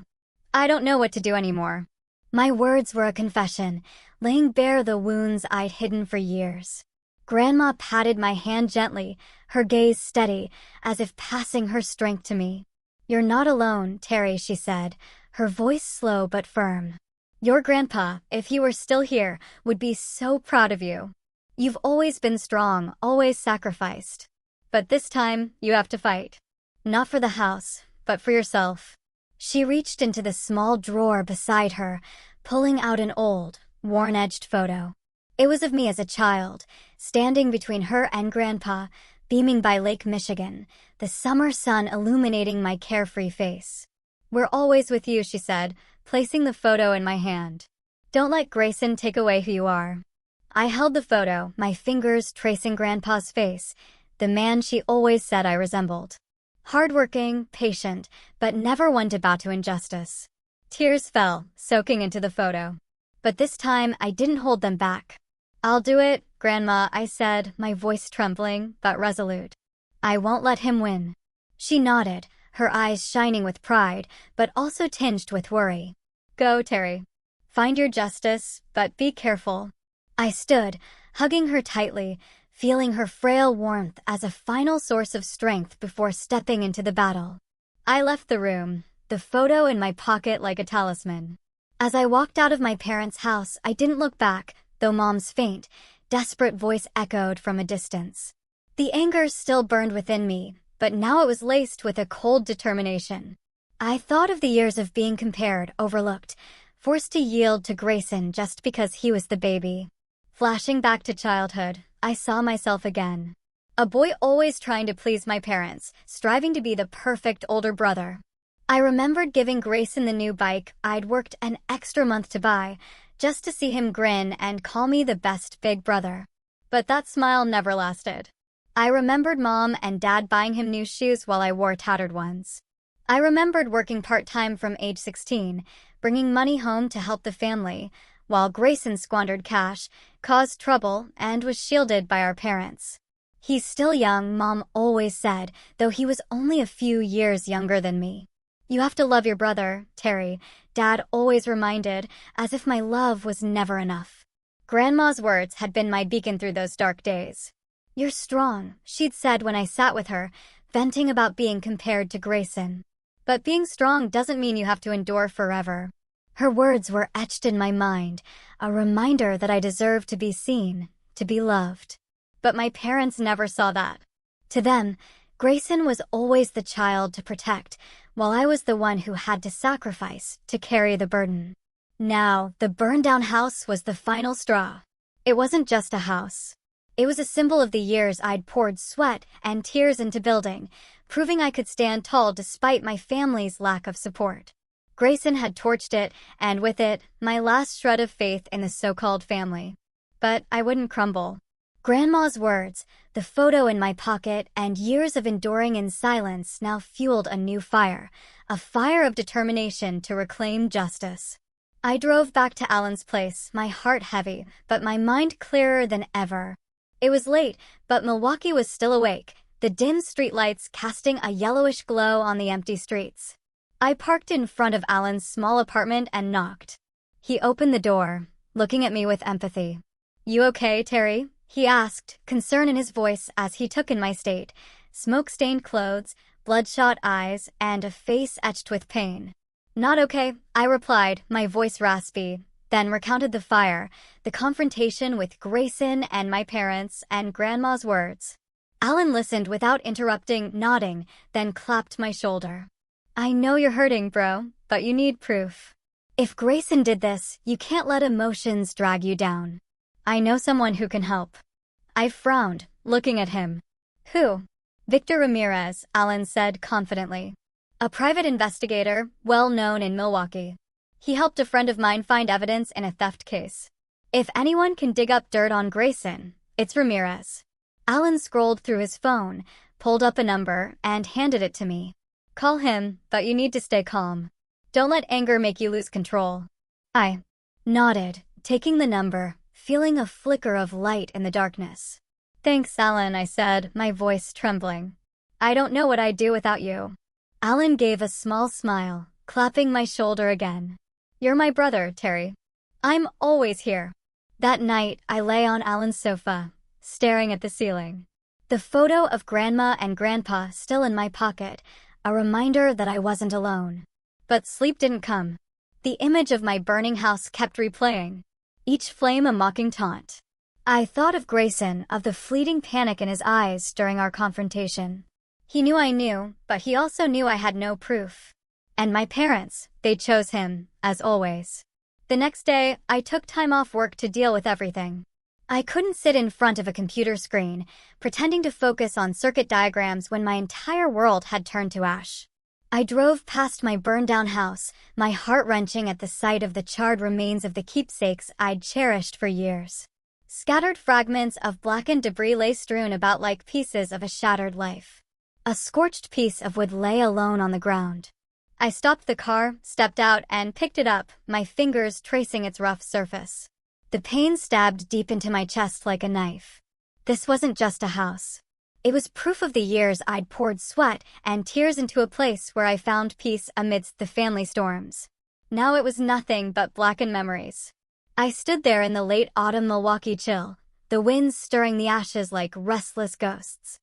I don't know what to do anymore. My words were a confession, laying bare the wounds I'd hidden for years. Grandma patted my hand gently, her gaze steady, as if passing her strength to me. You're not alone, Terry, she said, her voice slow but firm. Your grandpa, if he were still here, would be so proud of you. You've always been strong, always sacrificed. But this time, you have to fight. Not for the house, but for yourself. She reached into the small drawer beside her, pulling out an old, worn-edged photo. It was of me as a child, standing between her and Grandpa, beaming by Lake Michigan, the summer sun illuminating my carefree face. We're always with you, she said, placing the photo in my hand. Don't let Grayson take away who you are. I held the photo, my fingers tracing Grandpa's face, the man she always said I resembled. Hardworking, patient, but never one to bow to injustice. Tears fell, soaking into the photo. But this time, I didn't hold them back. I'll do it, Grandma, I said, my voice trembling, but resolute. I won't let him win. She nodded, her eyes shining with pride, but also tinged with worry. Go, Terry. Find your justice, but be careful. I stood, hugging her tightly, feeling her frail warmth as a final source of strength before stepping into the battle. I left the room, the photo in my pocket like a talisman. As I walked out of my parents' house, I didn't look back, though Mom's faint, desperate voice echoed from a distance. The anger still burned within me, but now it was laced with a cold determination. I thought of the years of being compared, overlooked, forced to yield to Grayson just because he was the baby. Flashing back to childhood, I saw myself again. A boy always trying to please my parents, striving to be the perfect older brother. I remembered giving Grayson the new bike I'd worked an extra month to buy, just to see him grin and call me the best big brother. But that smile never lasted. I remembered Mom and Dad buying him new shoes while I wore tattered ones. I remembered working part-time from age 16, bringing money home to help the family, while Grayson squandered cash, caused trouble, and was shielded by our parents. He's still young, Mom always said, though he was only a few years younger than me. You have to love your brother, Terry, Dad always reminded, as if my love was never enough. Grandma's words had been my beacon through those dark days. You're strong, she'd said when I sat with her, venting about being compared to Grayson. But being strong doesn't mean you have to endure forever. Her words were etched in my mind, a reminder that I deserved to be seen, to be loved. But my parents never saw that. To them, Grayson was always the child to protect, while I was the one who had to sacrifice, to carry the burden. Now, the burned-down house was the final straw. It wasn't just a house. It was a symbol of the years I'd poured sweat and tears into building, proving I could stand tall despite my family's lack of support. Grayson had torched it, and with it, my last shred of faith in the so-called family. But I wouldn't crumble. Grandma's words, the photo in my pocket, and years of enduring in silence now fueled a new fire, a fire of determination to reclaim justice. I drove back to Alan's place, my heart heavy, but my mind clearer than ever. It was late, but Milwaukee was still awake, the dim streetlights casting a yellowish glow on the empty streets. I parked in front of Alan's small apartment and knocked. He opened the door, looking at me with empathy. You okay, Terry? He asked, concern in his voice as he took in my state, smoke-stained clothes, bloodshot eyes, and a face etched with pain. Not okay, I replied, my voice raspy, then recounted the fire, the confrontation with Grayson and my parents, and Grandma's words. Alan listened without interrupting, nodding, then clapped my shoulder. I know you're hurting, bro, but you need proof. If Grayson did this, you can't let emotions drag you down. I know someone who can help. I frowned, looking at him. Who? Victor Ramirez, Alan said confidently. A private investigator, well known in Milwaukee. He helped a friend of mine find evidence in a theft case. If anyone can dig up dirt on Grayson, it's Ramirez. Alan scrolled through his phone, pulled up a number, and handed it to me. Call him, but you need to stay calm. Don't let anger make you lose control. I nodded, taking the number, feeling a flicker of light in the darkness. Thanks, Alan, I said, my voice trembling. I don't know what I'd do without you. Alan gave a small smile, clapping my shoulder again. You're my brother, Terry. I'm always here. That night, I lay on Alan's sofa, staring at the ceiling. The photo of Grandma and Grandpa still in my pocket, a reminder that I wasn't alone. But sleep didn't come. The image of my burning house kept replaying, each flame a mocking taunt. I thought of Grayson, of the fleeting panic in his eyes during our confrontation. He knew I knew, but he also knew I had no proof. And my parents, they chose him, as always. The next day, I took time off work to deal with everything. I couldn't sit in front of a computer screen, pretending to focus on circuit diagrams when my entire world had turned to ash. I drove past my burned-down house, my heart wrenching at the sight of the charred remains of the keepsakes I'd cherished for years. Scattered fragments of blackened debris lay strewn about like pieces of a shattered life. A scorched piece of wood lay alone on the ground. I stopped the car, stepped out, and picked it up, my fingers tracing its rough surface. The pain stabbed deep into my chest like a knife. This wasn't just a house. It was proof of the years I'd poured sweat and tears into a place where I found peace amidst the family storms. Now it was nothing but blackened memories. I stood there in the late autumn Milwaukee chill, the winds stirring the ashes like restless ghosts.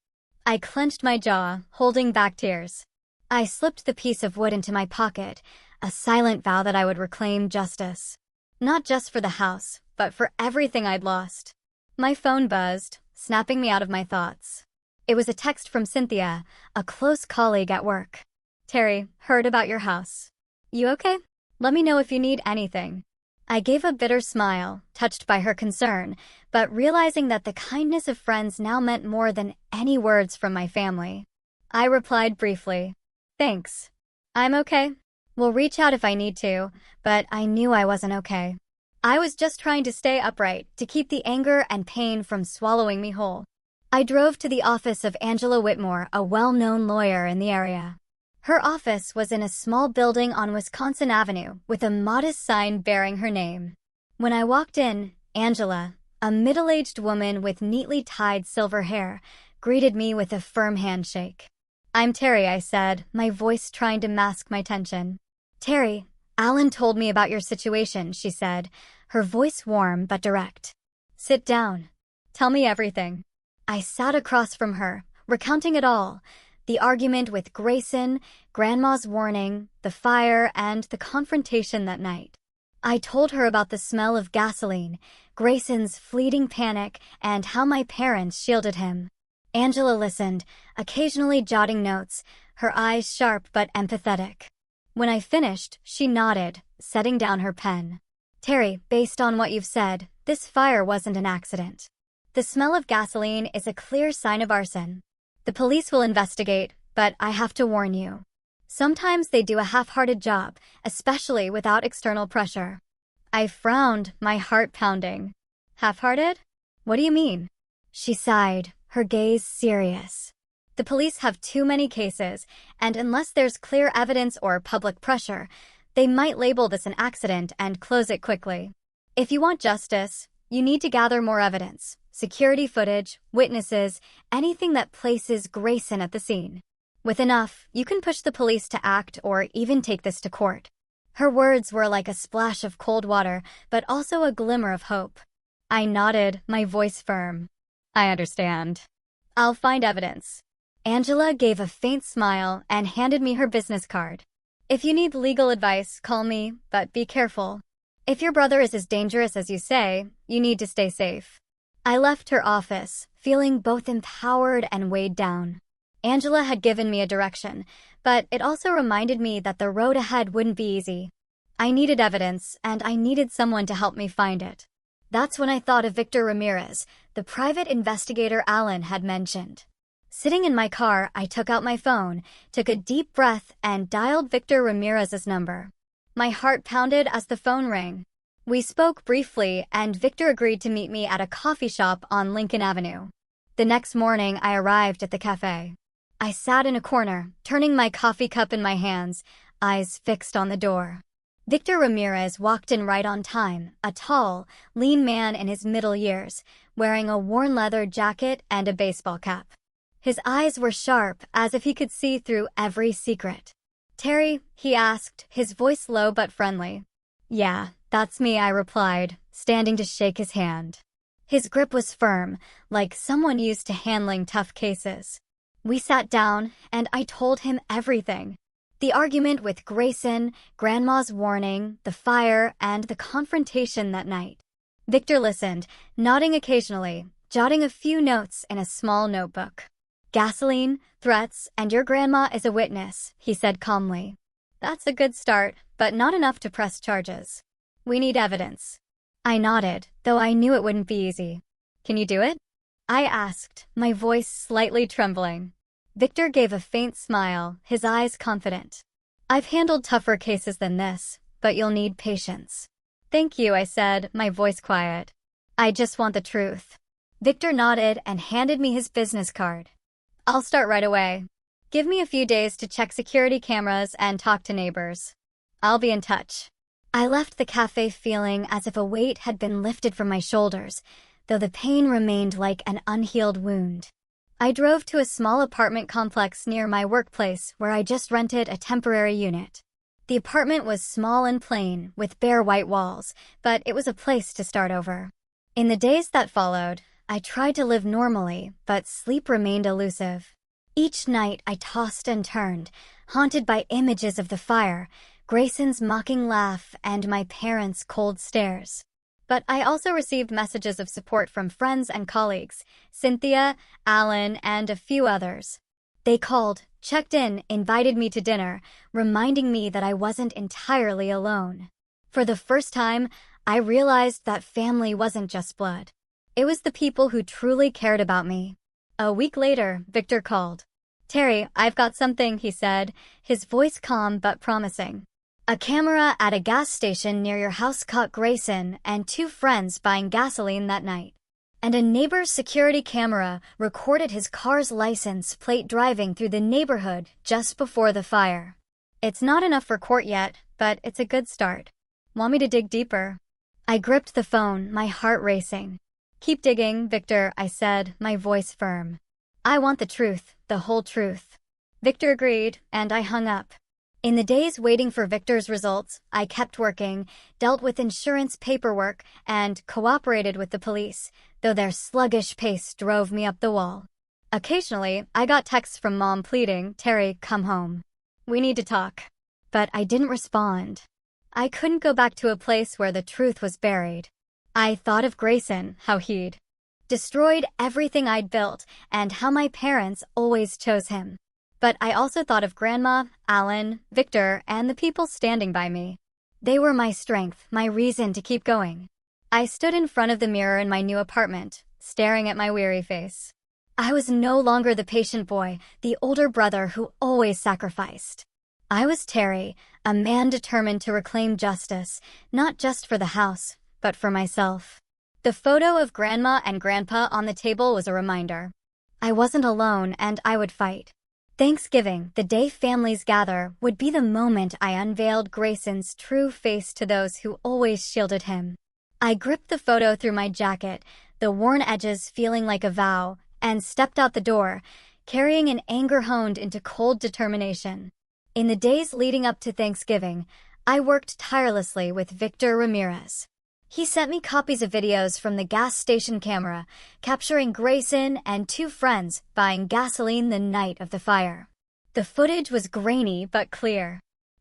I clenched my jaw, holding back tears. I slipped the piece of wood into my pocket, a silent vow that I would reclaim justice. Not just for the house, but for everything I'd lost. My phone buzzed, snapping me out of my thoughts. It was a text from Cynthia, a close colleague at work. Terry, heard about your house. You okay? Let me know if you need anything. I gave a bitter smile, touched by her concern, but realizing that the kindness of friends now meant more than any words from my family. I replied briefly, thanks. I'm okay. We'll reach out if I need to, but I knew I wasn't okay. I was just trying to stay upright, to keep the anger and pain from swallowing me whole. I drove to the office of Angela Whitmore, a well-known lawyer in the area. Her office was in a small building on Wisconsin Avenue, with a modest sign bearing her name. When I walked in, Angela, a middle-aged woman with neatly tied silver hair, greeted me with a firm handshake. I'm Terry, I said, my voice trying to mask my tension. Terry, Alan told me about your situation, she said, her voice warm but direct. Sit down. Tell me everything. I sat across from her, recounting it all. The argument with Grayson, Grandma's warning, the fire, and the confrontation that night. I told her about the smell of gasoline, Grayson's fleeting panic, and how my parents shielded him. Angela listened, occasionally jotting notes, her eyes sharp but empathetic. When I finished, she nodded, setting down her pen. Terry, based on what you've said, this fire wasn't an accident. The smell of gasoline is a clear sign of arson. The police will investigate, but I have to warn you. Sometimes they do a half-hearted job, especially without external pressure. I frowned, my heart pounding. Half-hearted? What do you mean? She sighed, her gaze serious. The police have too many cases, and unless there's clear evidence or public pressure, they might label this an accident and close it quickly. If you want justice, you need to gather more evidence. Security footage, witnesses, anything that places Grayson at the scene. With enough, you can push the police to act or even take this to court. Her words were like a splash of cold water, but also a glimmer of hope. I nodded, my voice firm. I understand. I'll find evidence. Angela gave a faint smile and handed me her business card. If you need legal advice, call me, but be careful. If your brother is as dangerous as you say, you need to stay safe. I left her office, feeling both empowered and weighed down. Angela had given me a direction, but it also reminded me that the road ahead wouldn't be easy. I needed evidence, and I needed someone to help me find it. That's when I thought of Victor Ramirez, the private investigator Alan had mentioned. Sitting in my car, I took out my phone, took a deep breath, and dialed Victor Ramirez's number. My heart pounded as the phone rang. We spoke briefly, and Victor agreed to meet me at a coffee shop on Lincoln Avenue. The next morning, I arrived at the cafe. I sat in a corner, turning my coffee cup in my hands, eyes fixed on the door. Victor Ramirez walked in right on time, a tall, lean man in his middle years, wearing a worn leather jacket and a baseball cap. His eyes were sharp, as if he could see through every secret. "Terry?" he asked, his voice low but friendly. "Yeah, that's me," I replied, standing to shake his hand. His grip was firm, like someone used to handling tough cases. We sat down, and I told him everything. The argument with Grayson, Grandma's warning, the fire, and the confrontation that night. Victor listened, nodding occasionally, jotting a few notes in a small notebook. "Gasoline, threats, and your grandma is a witness," he said calmly. "That's a good start, but not enough to press charges. We need evidence." I nodded, though I knew it wouldn't be easy. "Can you do it?" I asked, my voice slightly trembling. Victor gave a faint smile, his eyes confident. "I've handled tougher cases than this, but you'll need patience." "Thank you," I said, my voice quiet. "I just want the truth." Victor nodded and handed me his business card. "I'll start right away. Give me a few days to check security cameras and talk to neighbors. I'll be in touch." I left the cafe feeling as if a weight had been lifted from my shoulders, though the pain remained like an unhealed wound. I drove to a small apartment complex near my workplace where I just rented a temporary unit. The apartment was small and plain, with bare white walls, but it was a place to start over. In the days that followed, I tried to live normally, but sleep remained elusive. Each night I tossed and turned, haunted by images of the fire, Grayson's mocking laugh, and my parents' cold stares. But I also received messages of support from friends and colleagues, Cynthia, Alan, and a few others. They called, checked in, invited me to dinner, reminding me that I wasn't entirely alone. For the first time, I realized that family wasn't just blood. It was the people who truly cared about me. A week later, Victor called. "Terry, I've got something," he said, his voice calm but promising. "A camera at a gas station near your house caught Grayson and two friends buying gasoline that night. And a neighbor's security camera recorded his car's license plate driving through the neighborhood just before the fire. It's not enough for court yet, but it's a good start. Want me to dig deeper?" I gripped the phone, my heart racing. "Keep digging, Victor," I said, my voice firm. "I want the truth, the whole truth." Victor agreed, and I hung up. In the days waiting for Victor's results, I kept working, dealt with insurance paperwork, and cooperated with the police, though their sluggish pace drove me up the wall. Occasionally, I got texts from Mom pleading, "Terry, come home. We need to talk." But I didn't respond. I couldn't go back to a place where the truth was buried. I thought of Grayson, how he'd destroyed everything I'd built, and how my parents always chose him. But I also thought of Grandma, Alan, Victor, and the people standing by me. They were my strength, my reason to keep going. I stood in front of the mirror in my new apartment, staring at my weary face. I was no longer the patient boy, the older brother who always sacrificed. I was Terry, a man determined to reclaim justice, not just for the house, but for myself. The photo of Grandma and Grandpa on the table was a reminder. I wasn't alone, and I would fight. Thanksgiving, the day families gather, would be the moment I unveiled Grayson's true face to those who always shielded him. I gripped the photo through my jacket, the worn edges feeling like a vow, and stepped out the door, carrying an anger honed into cold determination. In the days leading up to Thanksgiving, I worked tirelessly with Victor Ramirez. He sent me copies of videos from the gas station camera, capturing Grayson and two friends buying gasoline the night of the fire. The footage was grainy but clear.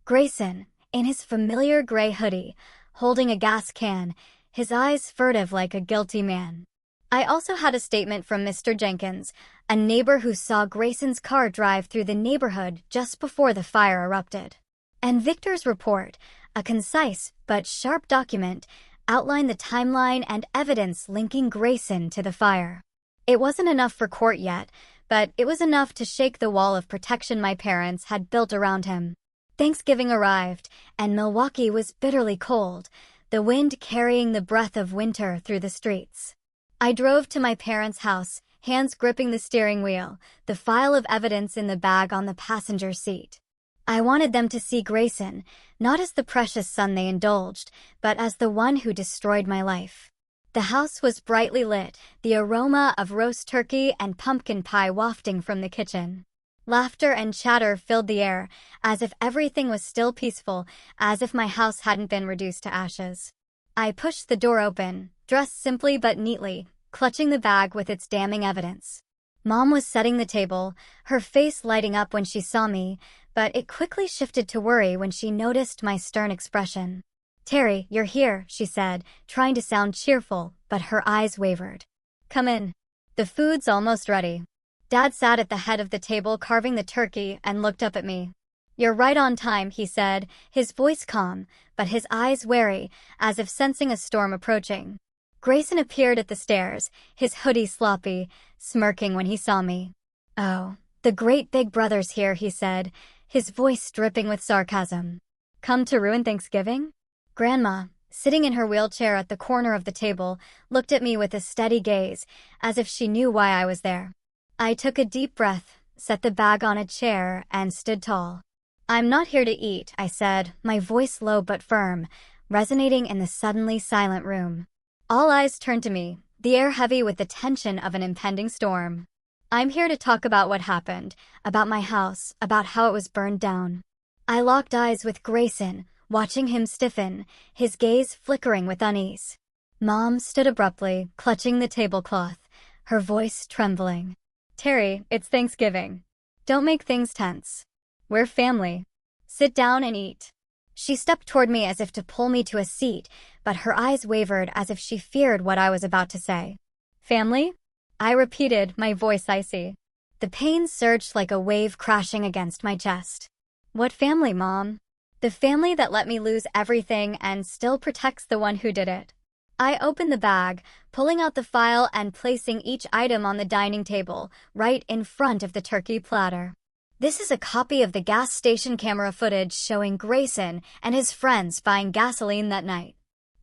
Grayson, in his familiar gray hoodie, holding a gas can, his eyes furtive like a guilty man. I also had a statement from Mr. Jenkins, a neighbor who saw Grayson's car drive through the neighborhood just before the fire erupted. And Victor's report, a concise but sharp document, outlined the timeline and evidence linking Grayson to the fire. It wasn't enough for court yet, but it was enough to shake the wall of protection my parents had built around him. Thanksgiving arrived, and Milwaukee was bitterly cold, the wind carrying the breath of winter through the streets. I drove to my parents' house, hands gripping the steering wheel, the file of evidence in the bag on the passenger seat. I wanted them to see Grayson, not as the precious son they indulged, but as the one who destroyed my life. The house was brightly lit, the aroma of roast turkey and pumpkin pie wafting from the kitchen. Laughter and chatter filled the air, as if everything was still peaceful, as if my house hadn't been reduced to ashes. I pushed the door open, dressed simply but neatly, clutching the bag with its damning evidence. Mom was setting the table, her face lighting up when she saw me, but it quickly shifted to worry when she noticed my stern expression. "Terry, you're here," she said, trying to sound cheerful, but her eyes wavered. "Come in. The food's almost ready." Dad sat at the head of the table carving the turkey and looked up at me. "You're right on time," he said, his voice calm, but his eyes wary, as if sensing a storm approaching. Grayson appeared at the stairs, his hoodie sloppy, smirking when he saw me. "Oh, the great big brother's here," he said, his voice dripping with sarcasm. "Come to ruin Thanksgiving?" Grandma, sitting in her wheelchair at the corner of the table, looked at me with a steady gaze, as if she knew why I was there. I took a deep breath, set the bag on a chair, and stood tall. "I'm not here to eat," I said, my voice low but firm, resonating in the suddenly silent room. All eyes turned to me, the air heavy with the tension of an impending storm. "I'm here to talk about what happened, about my house, about how it was burned down." I locked eyes with Grayson, watching him stiffen, his gaze flickering with unease. Mom stood abruptly, clutching the tablecloth, her voice trembling. "Terry, it's Thanksgiving. Don't make things tense. We're family. Sit down and eat." She stepped toward me as if to pull me to a seat, but her eyes wavered as if she feared what I was about to say. "Family?" I repeated, my voice icy. The pain surged like a wave crashing against my chest. "What family, Mom?" "The family that let me lose everything and still protects the one who did it." I opened the bag, pulling out the file and placing each item on the dining table, right in front of the turkey platter. This is a copy of the gas station camera footage showing Grayson and his friends buying gasoline that night.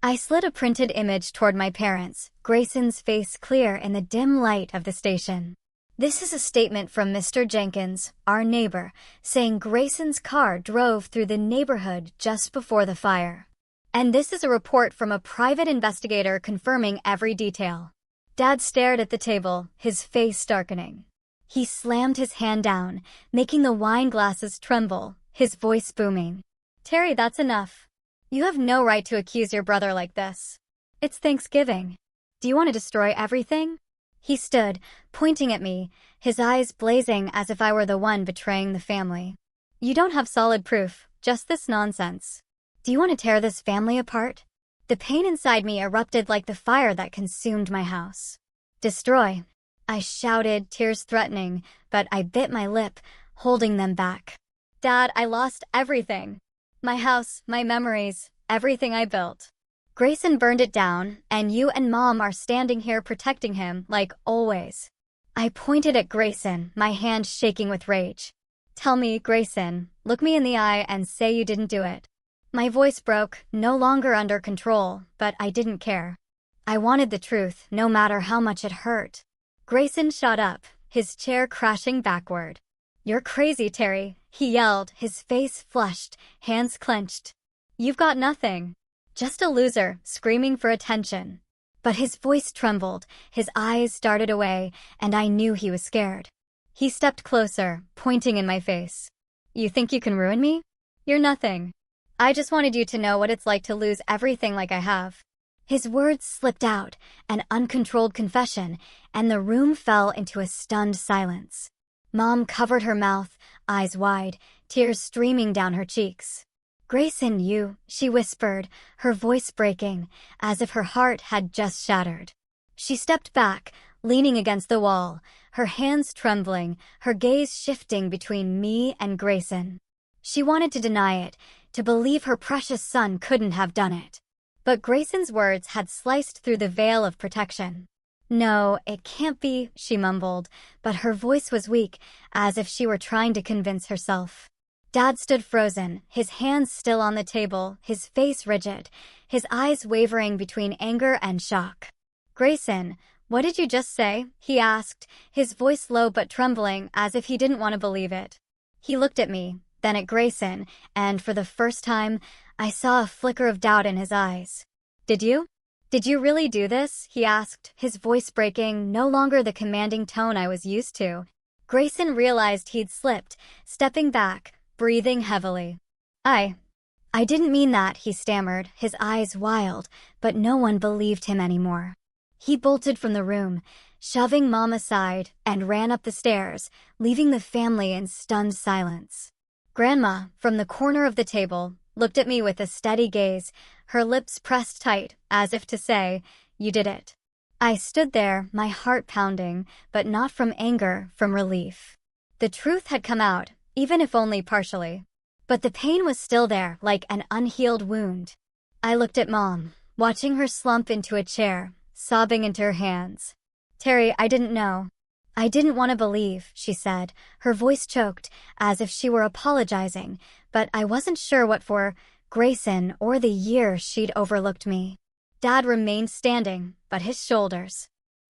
I slid a printed image toward my parents, Grayson's face clear in the dim light of the station. "This is a statement from Mr. Jenkins, our neighbor, saying Grayson's car drove through the neighborhood just before the fire. And this is a report from a private investigator confirming every detail." Dad stared at the table, his face darkening. He slammed his hand down, making the wine glasses tremble, his voice booming. "Terry, that's enough. You have no right to accuse your brother like this. It's Thanksgiving. Do you want to destroy everything?" He stood, pointing at me, his eyes blazing as if I were the one betraying the family. "You don't have solid proof, just this nonsense. Do you want to tear this family apart?" The pain inside me erupted like the fire that consumed my house. "Destroy," I shouted, tears threatening, but I bit my lip, holding them back. "Dad, I lost everything. My house, my memories, everything I built. Grayson burned it down, and you and Mom are standing here protecting him, like always." I pointed at Grayson, my hand shaking with rage. "Tell me, Grayson, look me in the eye and say you didn't do it." My voice broke, no longer under control, but I didn't care. I wanted the truth, no matter how much it hurt. Grayson shot up, his chair crashing backward. "You're crazy, Terry," he yelled, his face flushed, hands clenched. "You've got nothing. Just a loser, screaming for attention." But his voice trembled, his eyes darted away, and I knew he was scared. He stepped closer, pointing in my face. "You think you can ruin me? You're nothing. I just wanted you to know what it's like to lose everything like I have." His words slipped out, an uncontrolled confession, and the room fell into a stunned silence. Mom covered her mouth, eyes wide, tears streaming down her cheeks. Grayson, she whispered, her voice breaking, as if her heart had just shattered. She stepped back, leaning against the wall, her hands trembling, her gaze shifting between me and Grayson. She wanted to deny it, to believe her precious son couldn't have done it. But Grayson's words had sliced through the veil of protection. "No, it can't be," she mumbled, but her voice was weak, as if she were trying to convince herself. Dad stood frozen, his hands still on the table, his face rigid, his eyes wavering between anger and shock. "Grayson, what did you just say?" he asked, his voice low but trembling, as if he didn't want to believe it. He looked at me, then at Grayson, and for the first time, I saw a flicker of doubt in his eyes. Did you really do this?" he asked, his voice breaking, no longer the commanding tone I was used to. Grayson realized he'd slipped, stepping back, breathing heavily. I didn't mean that," he stammered, his eyes wild, but no one believed him anymore. He bolted from the room, shoving Mom aside, and ran up the stairs, leaving the family in stunned silence. Grandma, from the corner of the table, looked at me with a steady gaze, her lips pressed tight, as if to say, "You did it." I stood there, my heart pounding, but not from anger, from relief. The truth had come out, even if only partially. But the pain was still there, like an unhealed wound. I looked at Mom, watching her slump into a chair, sobbing into her hands. "Terry, I didn't know. I didn't want to believe," she said, her voice choked, as if she were apologizing, but I wasn't sure what for, Grayson or the year she'd overlooked me. Dad remained standing, but his shoulders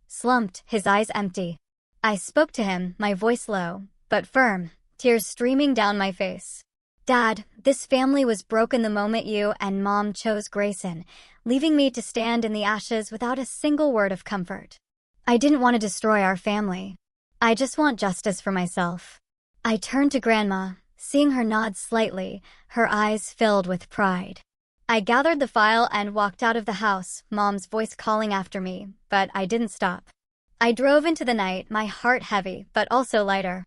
slumped, his eyes empty. I spoke to him, my voice low, but firm, tears streaming down my face. "Dad, this family was broken the moment you and Mom chose Grayson, leaving me to stand in the ashes without a single word of comfort. I didn't want to destroy our family. I just want justice for myself." I turned to Grandma, seeing her nod slightly, her eyes filled with pride. I gathered the file and walked out of the house, Mom's voice calling after me, but I didn't stop. I drove into the night, my heart heavy, but also lighter.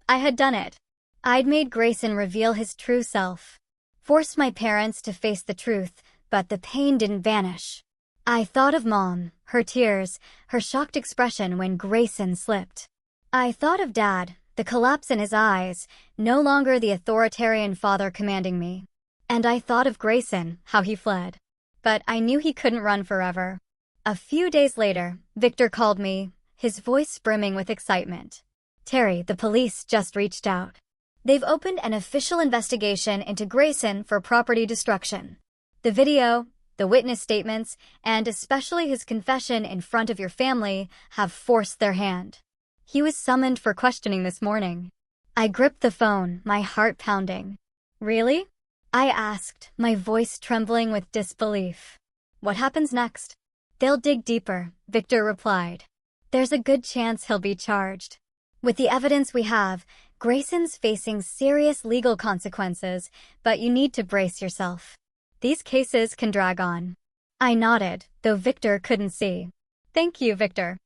I had done it. I'd made Grayson reveal his true self. Forced my parents to face the truth, but the pain didn't vanish. I thought of Mom, her tears, her shocked expression when Grayson slipped. I thought of Dad, the collapse in his eyes, no longer the authoritarian father commanding me. And I thought of Grayson, how he fled. But I knew he couldn't run forever. A few days later, Victor called me, his voice brimming with excitement. "Terry, the police just reached out. They've opened an official investigation into Grayson for property destruction. The video, the witness statements, and especially his confession in front of your family have forced their hand." He was summoned for questioning this morning. I gripped the phone, my heart pounding. "Really?" I asked, my voice trembling with disbelief. "What happens next?" "They'll dig deeper," Victor replied. "There's a good chance he'll be charged. With the evidence we have, Grayson's facing serious legal consequences, but you need to brace yourself. These cases can drag on." I nodded, though Victor couldn't see. "Thank you, Victor.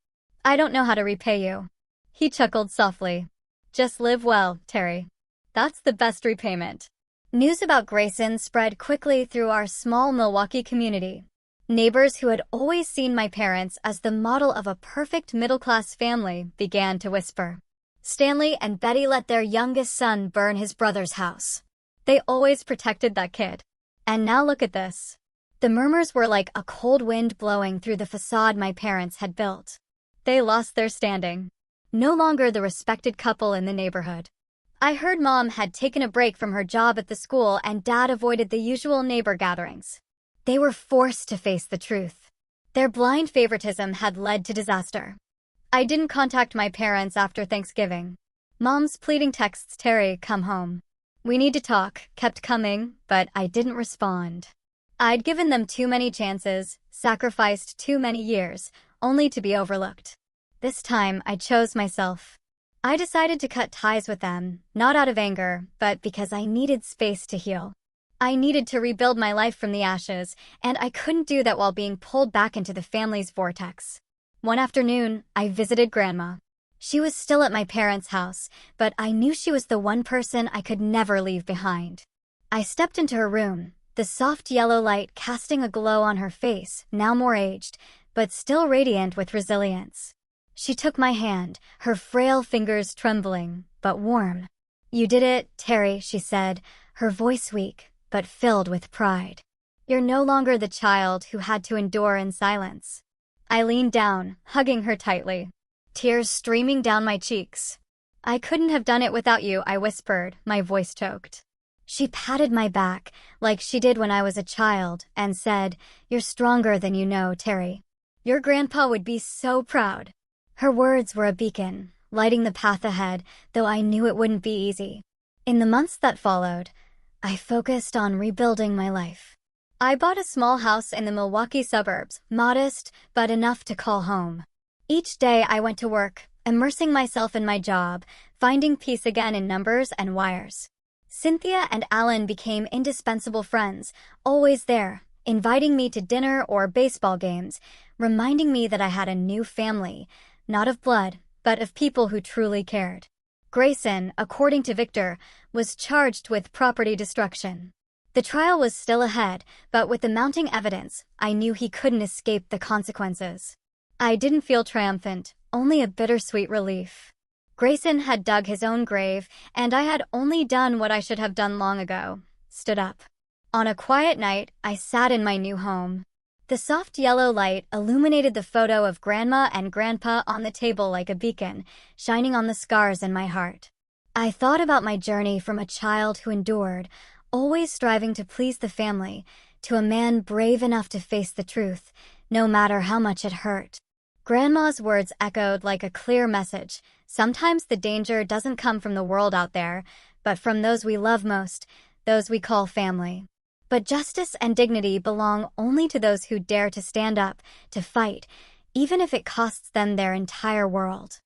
I don't know how to repay you." He chuckled softly. "Just live well, Terry. That's the best repayment." News about Grayson spread quickly through our small Milwaukee community. Neighbors who had always seen my parents as the model of a perfect middle-class family began to whisper. Stanley and Betty let their youngest son burn his brother's house. They always protected that kid. And now look at this. The murmurs were like a cold wind blowing through the facade my parents had built. They lost their standing. No longer the respected couple in the neighborhood. I heard Mom had taken a break from her job at the school and Dad avoided the usual neighbor gatherings. They were forced to face the truth. Their blind favoritism had led to disaster. I didn't contact my parents after Thanksgiving. Mom's pleading texts, "Terry, come home. We need to talk," kept coming, but I didn't respond. I'd given them too many chances, sacrificed too many years, only to be overlooked. This time, I chose myself. I decided to cut ties with them, not out of anger, but because I needed space to heal. I needed to rebuild my life from the ashes, and I couldn't do that while being pulled back into the family's vortex. One afternoon, I visited Grandma. She was still at my parents' house, but I knew she was the one person I could never leave behind. I stepped into her room, the soft yellow light casting a glow on her face, now more aged, but still radiant with resilience. She took my hand, her frail fingers trembling, but warm. "You did it, Terry," she said, her voice weak, but filled with pride. "You're no longer the child who had to endure in silence." I leaned down, hugging her tightly, tears streaming down my cheeks. "I couldn't have done it without you," I whispered, my voice choked. She patted my back, like she did when I was a child, and said, "You're stronger than you know, Terry. Your grandpa would be so proud." Her words were a beacon, lighting the path ahead, though I knew it wouldn't be easy. In the months that followed, I focused on rebuilding my life. I bought a small house in the Milwaukee suburbs, modest, but enough to call home. Each day I went to work, immersing myself in my job, finding peace again in numbers and wires. Cynthia and Alan became indispensable friends, always there, inviting me to dinner or baseball games, reminding me that I had a new family, not of blood, but of people who truly cared. Grayson, according to Victor, was charged with property destruction. The trial was still ahead, but with the mounting evidence, I knew he couldn't escape the consequences. I didn't feel triumphant, only a bittersweet relief. Grayson had dug his own grave, and I had only done what I should have done long ago, stood up. On a quiet night, I sat in my new home. The soft yellow light illuminated the photo of Grandma and Grandpa on the table like a beacon, shining on the scars in my heart. I thought about my journey from a child who endured, always striving to please the family, to a man brave enough to face the truth, no matter how much it hurt. Grandma's words echoed like a clear message. Sometimes the danger doesn't come from the world out there, but from those we love most, those we call family. But justice and dignity belong only to those who dare to stand up, to fight, even if it costs them their entire world.